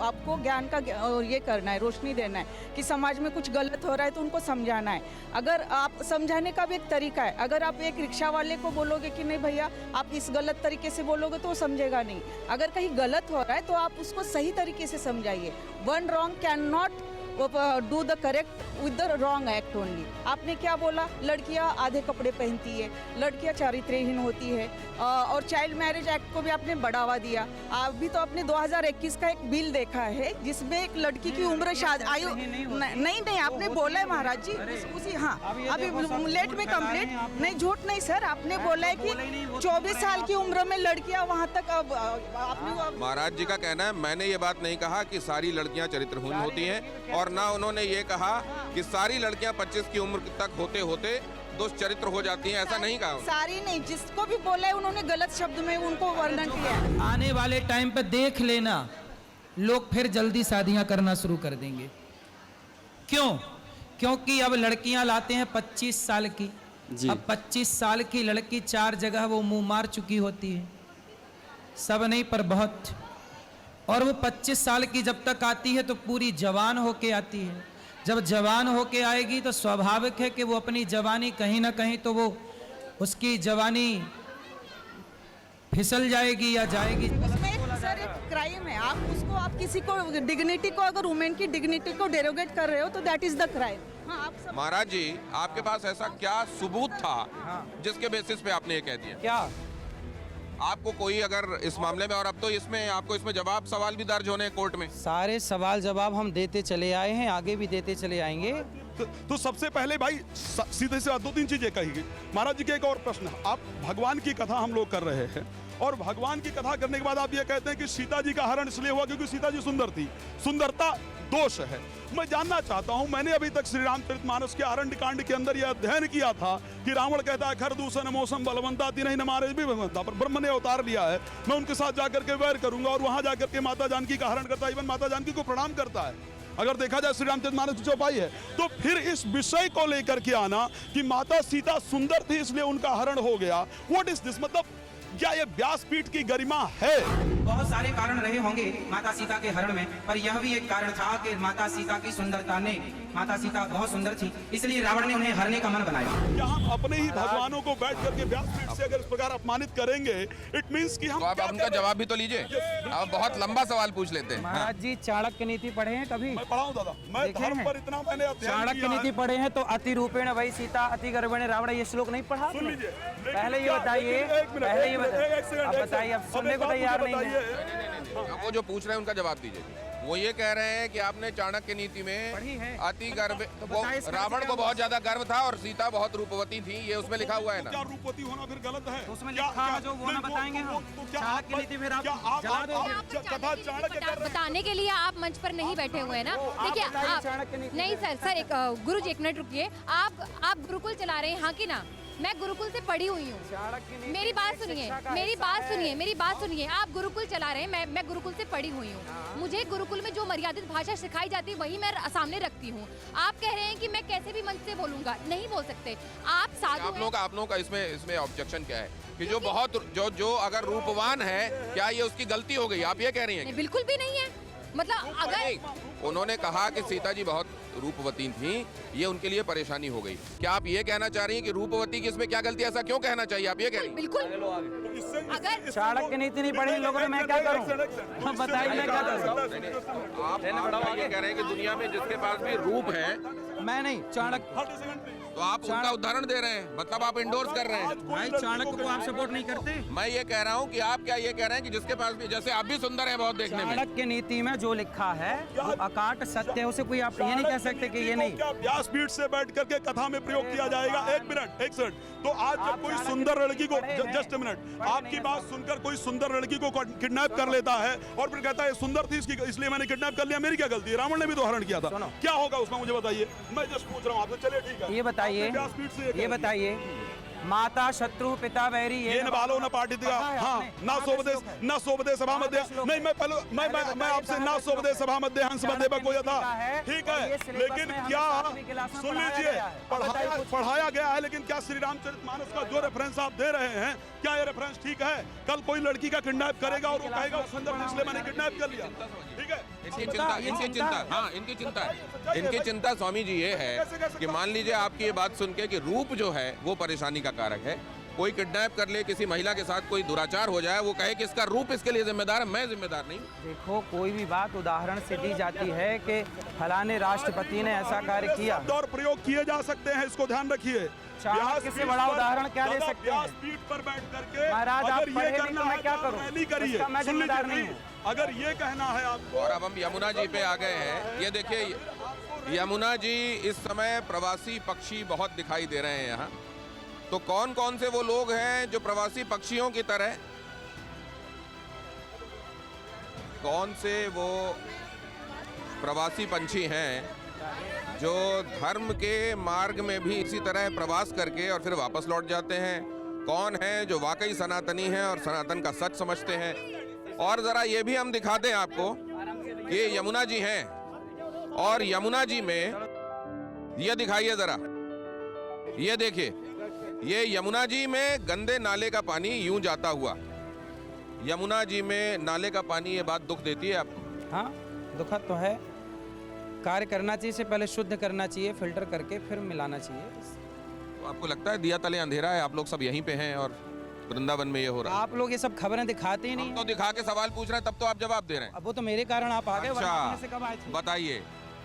आपको ज्ञान का ये करना है, रोशनी देना है कि समाज में कुछ गलत हो रहा है तो उनको समझाना है। अगर आप समझाने का भी एक तरीका है। अगर आप एक रिक्शा वाले को बोलोगे कि नहीं भैया आप इस गलत तरीके से बोलोगे तो वो समझेगा नहीं। अगर कहीं गलत हो रहा है तो आप उसको सही तरीके से समझाइए। One wrong can not do the correct with the wrong act only. आपने क्या बोला? लड़कियां आधे कपड़े पहनती है, लड़कियां चारित्र्यहीन होती है, और चाइल्ड मैरिज एक्ट को भी आपने बढ़ावा दिया। अभी तो आपने 2021 का एक बिल देखा है जिसमें एक लड़की की उम्र शादी आयु नहीं आपने बोला है महाराज जी उसी। हाँ, अभी लेट में कंप्लीट नहीं, झूठ नहीं सर, आपने बोला है कि 24 साल की उम्र में लड़कियां वहाँ तक। अब आपने महाराज जी का कहना है, मैंने ये बात नहीं कहा कि सारी लड़कियां चरित्रहीन होती हैं, और ना उन्होंने ये कहा कि सारी लड़कियां 25 की उम्र तक होते होते दुष्चरित्र हो जाती हैं, ऐसा नहीं कहा। सारी नहीं, जिसको भी बोला है उन्होंने गलत शब्द में उनको वर्णन किया है। आने वाले टाइम पे देख लेना, लोग फिर जल्दी शादियां करना शुरू कर देंगे। क्यों? क्योंकि अब लड़कियां लाते हैं 25 साल की। अब 25 साल की लड़की 4 जगह वो मुंह मार चुकी होती है, सब नहीं पर बहुत। और वो 25 साल की जब तक आती है तो पूरी जवान होके आती है। जब जवान होके आएगी तो स्वाभाविक है कि वो अपनी जवानी कहीं ना कहीं तो वो उसकी जवानी फिसल जाएगी या जाएगी। सर एक क्राइम है। आप उसको, आप किसी को डिग्निटी को, अगर वुमेन की डिग्निटी को डेरोगेट कर रहे हो तो दैट इज द क्राइम। हाँ, आप सब महाराज जी, आपके पास ऐसा क्या सबूत था जिसके बेसिस पे आपने ये कह दिया? क्या आपको कोई अगर इस मामले में, और अब तो इसमें आपको इसमें जवाब सवाल भी दर्ज होने हैं कोर्ट में? सारे सवाल जवाब हम देते चले आए हैं, आगे भी देते चले आएंगे। तो सबसे पहले भाई सीधे से 2-3 चीजें कही गई। महाराज जी के एक और प्रश्न, आप भगवान की कथा हम लोग कर रहे हैं, और भगवान की कथा करने के बाद आप ये कहते हैं कि सीता जी का हरण इसलिए हुआ क्योंकि सीता जी सुंदर थी। सुंदरता दोष है। मैं जानना चाहता हूं, मैंने अभी तक श्री रामचरितमानस के अरण्य कांड के अंदर यह अध्ययन किया था कि रावण कहता है खर दूषण मौसम बलवंता नहीं न मारे भी बलवंता, पर ब्रह्म ने अवतार लिया है, मैं उनके साथ जाकर के वैर करूंगा, और वहां जाकर के माता जानकी का हरण करता है, इवन माता जानकी को प्रणाम करता है। अगर देखा जाए श्री रामचरितमानस की चौपाई है, तो फिर इस विषय को लेकर के आना कि माता सीता सुंदर थी इसलिए उनका हरण हो गया, व्हाट इज दिस? मतलब क्या ये व्यासपीठ की गरिमा है? बहुत सारे कारण रहे होंगे माता सीता के हरण में, पर यह भी एक कारण था कि माता सीता की सुंदरता ने, माता सीता बहुत सुंदर थी इसलिए रावण ने उन्हें हरने का मन बनाया। क्या हम अपने ही भगवानों को बैठ करके व्यासपीठ से अगर इस प्रकार अपमानित करेंगे, इट मींस कि हम तो आप उनका जवाब भी तो लीजिए। आप बहुत लंबा सवाल पूछ लेते हैं। महाराज जी चाणक्य नीति पढ़े हैं कभी? मैं पढ़ा हूं दादा, मैं धर्म पर इतना मैंने अध्ययन चाणक्य किया नीति है। पढ़े हैं तो अति रूपेण वही सीता अति गर्भेण रावण, ये श्लोक नहीं पढ़ा सुन आपने? लीजिए, पहले ये बताइए, पहले ये बताइए, अब बताइए, अब सुनने को तैयार नहीं है। वो जो पूछ रहे हैं उनका जवाब दीजिए। वो ये कह रहे हैं कि आपने चाणक्य नीति में पढ़ी है। अति गर्भ, तो वो बताइए इसका रावण क्या को हुआ? बहुत ज्यादा गर्व था और सीता बहुत रूपवती थी, ये उसमें लिखा हुआ है ना। क्या रूपवती होना फिर गलत है? तो उसमें लिखा है जो वो ना बताएंगे हम। चाणक्य नीति फिर आप जला दोगे। कथा चाणक्य कर रहे हैं। बताने के लिए आप मंच पर नहीं बैठे हुए हैं ना। देखिए आप नहीं सर एक गुरु जी एक मिनट रुकिए। आप गुरुकुल चला रहे हैं, हाँ कि ना? मैं गुरुकुल से पढ़ी हुई हूँ, मेरी बात सुनिए, मेरी बात सुनिए, मेरी बात सुनिए। आप गुरुकुल चला रहे हैं, मैं गुरुकुल से पढ़ी हुई हूँ। मुझे गुरुकुल में जो मर्यादित भाषा सिखाई जाती है वही मैं सामने रखती हूँ। आप कह रहे हैं कि मैं कैसे भी मंच से बोलूंगा, नहीं बोल सकते आप। साधु आप लोगों का इसमें ऑब्जेक्शन क्या है कि जो बहुत जो अगर रूपवान है, क्या ये उसकी गलती हो गई? आप ये कह रही हैं? बिल्कुल भी नहीं है। मतलब अगर उन्होंने कहा कि सीता जी बहुत रूपवती थी, ये उनके लिए परेशानी हो गई। क्या आप ये कहना चाह रही हैं कि रूपवती की इसमें क्या गलती है? ऐसा क्यों कहना चाहिए? आप ये कह रही हैं? बिल्कुल। अगर चाणक्य नीति नहीं पढ़ी लोगों ने, मैं क्या करूं? बताइए मैं क्या करूं? आप ये कह रहे हैं कि दुनिया में जिसके पास भी रूप है, मैं नहीं, चाणक्य। तो आप उनका उदाहरण दे रहे हैं, मतलब आप इंडोर्स कर रहे हैं। भाई चाणक्य को आप सपोर्ट नहीं करते? मैं ये कह रहा हूँ कि आप क्या ये कह रहे हैं कि जिसके पास भी, जैसे आप भी सुंदर हैं बहुत देखने में। चाणक्य नीति में जो लिखा है वो अकाट सत्य है, उसे कोई आप ये नहीं कह सकते कि ये नहीं। क्या व्यासपीठ से बैठ करके कथा में प्रयोग किया जाएगा? एक मिनट, एक सेकंड। तो आज जब कोई सुंदर लड़की को, जस्ट मिनट, आपकी बात सुनकर कोई सुंदर लड़की को किडनैप कर लेता है और फिर कहता है सुंदर थी इसकी, इसलिए मैंने किडनैप कर लिया, मेरी क्या गलती है? रावण ने भी तो हरण किया था, क्या होगा उसमें मुझे बताइए। मैं जस्ट पूछ रहा हूँ आपसे। चलिए ठीक है, ये बताइए माता शत्रु पिता वैरी ये न बालो न पाटित हाँ न सोपदे सभा मध्य नहीं, मैं पहले मैं आपसे न सोपदे सभा मध्य हंस मध्य बकोया था, ठीक है, लेकिन क्या सुन लीजिए, पढ़ाया गया है, लेकिन क्या श्री रामचरितमानस का जो रेफरेंस आप दे रहे हैं, क्या ये रेफरेंस ठीक है? कल कोई लड़की का किडनैप करेगा और वो कहेगा सुंदर थी इसलिए मैंने किडनैप कर लिया, ठीक है? इनकी चिंता स्वामी जी ये है कि मान लीजिए आपकी ये बात सुन के कि रूप जो है वो परेशानी का कारक है, कोई किडनैप कर ले, किसी महिला के साथ कोई दुराचार हो जाए, वो कहे कि इसका रूप इसके लिए जिम्मेदार है, मैं जिम्मेदार नहीं। देखो कोई भी बात उदाहरण से दी जाती है कि फलाने राष्ट्रपति ने ऐसा कार्य किया, और प्रयोग किए जा सकते हैं, इसको ध्यान रखिए। चाणक्य से बड़ा उदाहरण क्या ले सकते हैं? व्यासपीठ पर बैठ करके महाराज आप पढ़े नहीं तो मैं क्या करूं? रैली करिए, इसका मैं जिम्मेदार नहीं हूं। अगर ये कहना है आपको। और अब हम यमुना जी पे आ गए हैं। ये देखिए यमुना जी इस समय प्रवासी पक्षी बहुत दिखाई दे रहे हैं यहाँ। तो कौन कौन से वो लोग हैं जो प्रवासी पक्षियों की तरह, कौन से वो प्रवासी पंछी हैं जो धर्म के मार्ग में भी इसी तरह प्रवास करके और फिर वापस लौट जाते हैं? कौन है जो वाकई सनातनी हैं और सनातन का सच समझते हैं? और जरा ये भी हम दिखा दें आपको कि यमुना जी हैं, और यमुना जी में ये दिखाइए जरा, ये देखिए, ये यमुना जी में गंदे नाले का पानी यूं जाता हुआ, यमुना जी में नाले का पानी, ये बात दुख देती है आपको? हाँ दुखद तो है। कार्य करना चाहिए, से पहले शुद्ध करना चाहिए, फिल्टर करके फिर मिलाना चाहिए। तो आपको लगता है दिया तले अंधेरा है, आप लोग सब यहीं पे हैं और वृंदावन में ये हो रहा है? आप लोग ये सब खबरें दिखाते ही नहीं। तो दिखा के सवाल पूछ रहे हैं, तब तो आप जवाब दे रहे हैं। अब वो तो मेरे कारण आप आ गए, वरना अपने से कब आए थे? बताइए।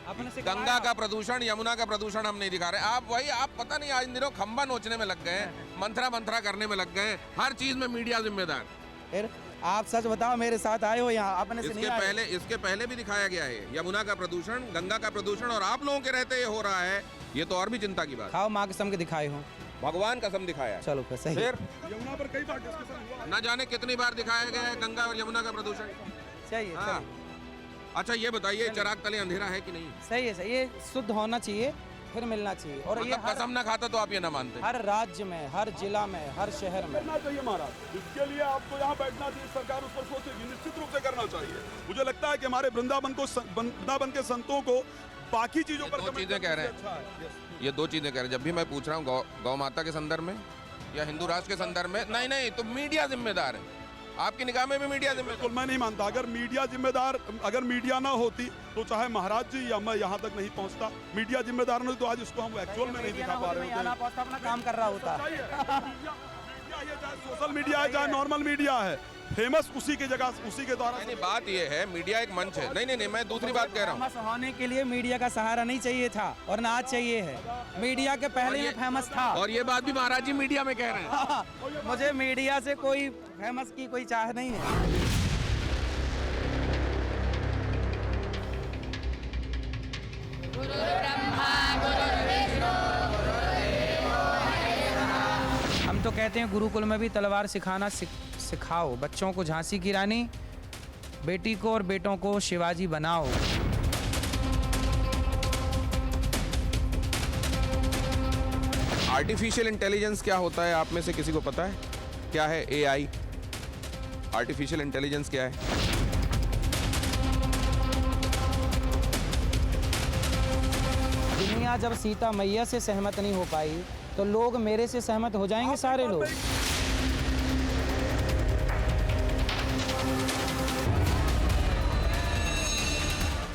अपने से गंगा का प्रदूषण, यमुना का प्रदूषण हम नहीं दिखा रहे। आप पता नहीं आज इन दिनों खंबा नोचने में लग गए, मंथरा करने में लग गए, हर चीज में मीडिया जिम्मेदार। फिर आप सच बताओ, मेरे साथ आए हो यहाँ, अपने से नहीं आए? इसके पहले भी दिखाया गया है यमुना का प्रदूषण, गंगा का प्रदूषण, और आप लोगों के रहते ये हो रहा है, ये तो और भी चिंता की बात। खाओ माँ कसम के दिखाए हो। भगवान कसम दिखाया। चलो फिर सही। फिर यमुना पर कई बार डिस्कशन हुआ। न जाने कितनी बार दिखाया गया है गंगा और यमुना का प्रदूषण। सही है, हाँ। अच्छा ये बताइए, चिराग तले अंधेरा है कि नहीं? सही है, सही। ये शुद्ध होना चाहिए, फिर मिलना चाहिए। और ये मतलब कसम ना खाता तो आप ये ना मानते? हर राज्य में, हर जिला में, हर शहर में करना चाहिए महाराज। इसके लिए आपको यहाँ बैठना चाहिए, सरकार उस पर सोचेगी, निश्चित रूप से करना चाहिए। मुझे लगता है कि हमारे वृंदावन के संतों को बाकी चीजों पर दो चीजें कह रहे हैं, ये दो चीजें कह रहे हैं। जब भी मैं पूछ रहा हूँ गौ माता के संदर्भ में या हिंदू राष्ट्र के संदर्भ में, नहीं तो मीडिया जिम्मेदार है। आपकी निगाह में भी मीडिया जिम्मेदार? बिल्कुल मैं नहीं मानता। अगर मीडिया ना होती तो चाहे महाराज जी या मैं यहाँ तक नहीं पहुँचता। मीडिया जिम्मेदार नहीं तो आज इसको हम एक्चुअल में नहीं दिखा पा रहे होते। अपना काम कर रहा होता। चाहे सोशल मीडिया है, चाहे नॉर्मल मीडिया है, फेमस उसी के जगह, उसी के द्वारा। नहीं, बात ये है मीडिया एक मंच है। नहीं, मैं दूसरी बात कह रहा हूँ। फेमस होने के लिए मीडिया का सहारा नहीं चाहिए था, और ना आज चाहिए है। मीडिया के पहले में फेमस था। और ये बात भी महाराज जी मीडिया में कह रहे हैं। मुझे मीडिया से कोई फेमस की कोई चाह नहीं है। हम तो कहते हैं गुरुकुल में भी तलवार सिखाना सिखाओ। बच्चों को झांसी की रानी, बेटी को और बेटों को शिवाजी बनाओ। आर्टिफिशियल इंटेलिजेंस क्या होता है, आप में से किसी को पता है? क्या है AI? आर्टिफिशियल इंटेलिजेंस क्या है? दुनिया जब सीता मैया से सहमत नहीं हो पाई तो लोग मेरे से सहमत हो जाएंगे, सारे लोग।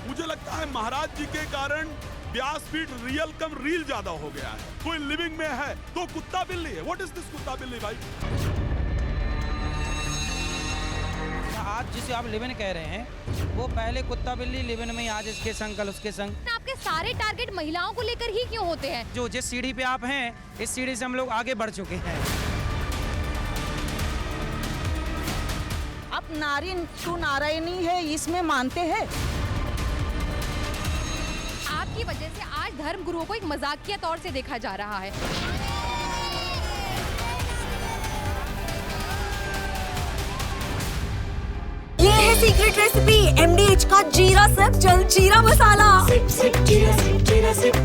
मुझे लगता है महाराज जी के कारण व्यासपीठ रियल कम रील ज्यादा हो गया है। कोई लिविंग में है तो कुत्ता बिल्ली है। व्हाट इज दिस कुत्ता बिल्ली भाई? आज जिसे आप लिविन कह रहे हैं वो पहले कुत्ता बिल्ली लिविन में, आज इसके संग कल उसके संग। आपके सारे टारगेट महिलाओं को लेकर ही क्यों होते हैं? जो जिस सीढ़ी पे आप हैं, इस सीढ़ी से हम लोग आगे बढ़ चुके हैं। आप नारी टू नारायणी है, इसमें मानते हैं? आपकी वजह से आज धर्म गुरुओं को एक मजाकिया तौर से देखा जा रहा है। ये है सीक्रेट रेसिपी MDH का जीरा सिर्फ जलजीरा मसाला। सिप जीरा सिप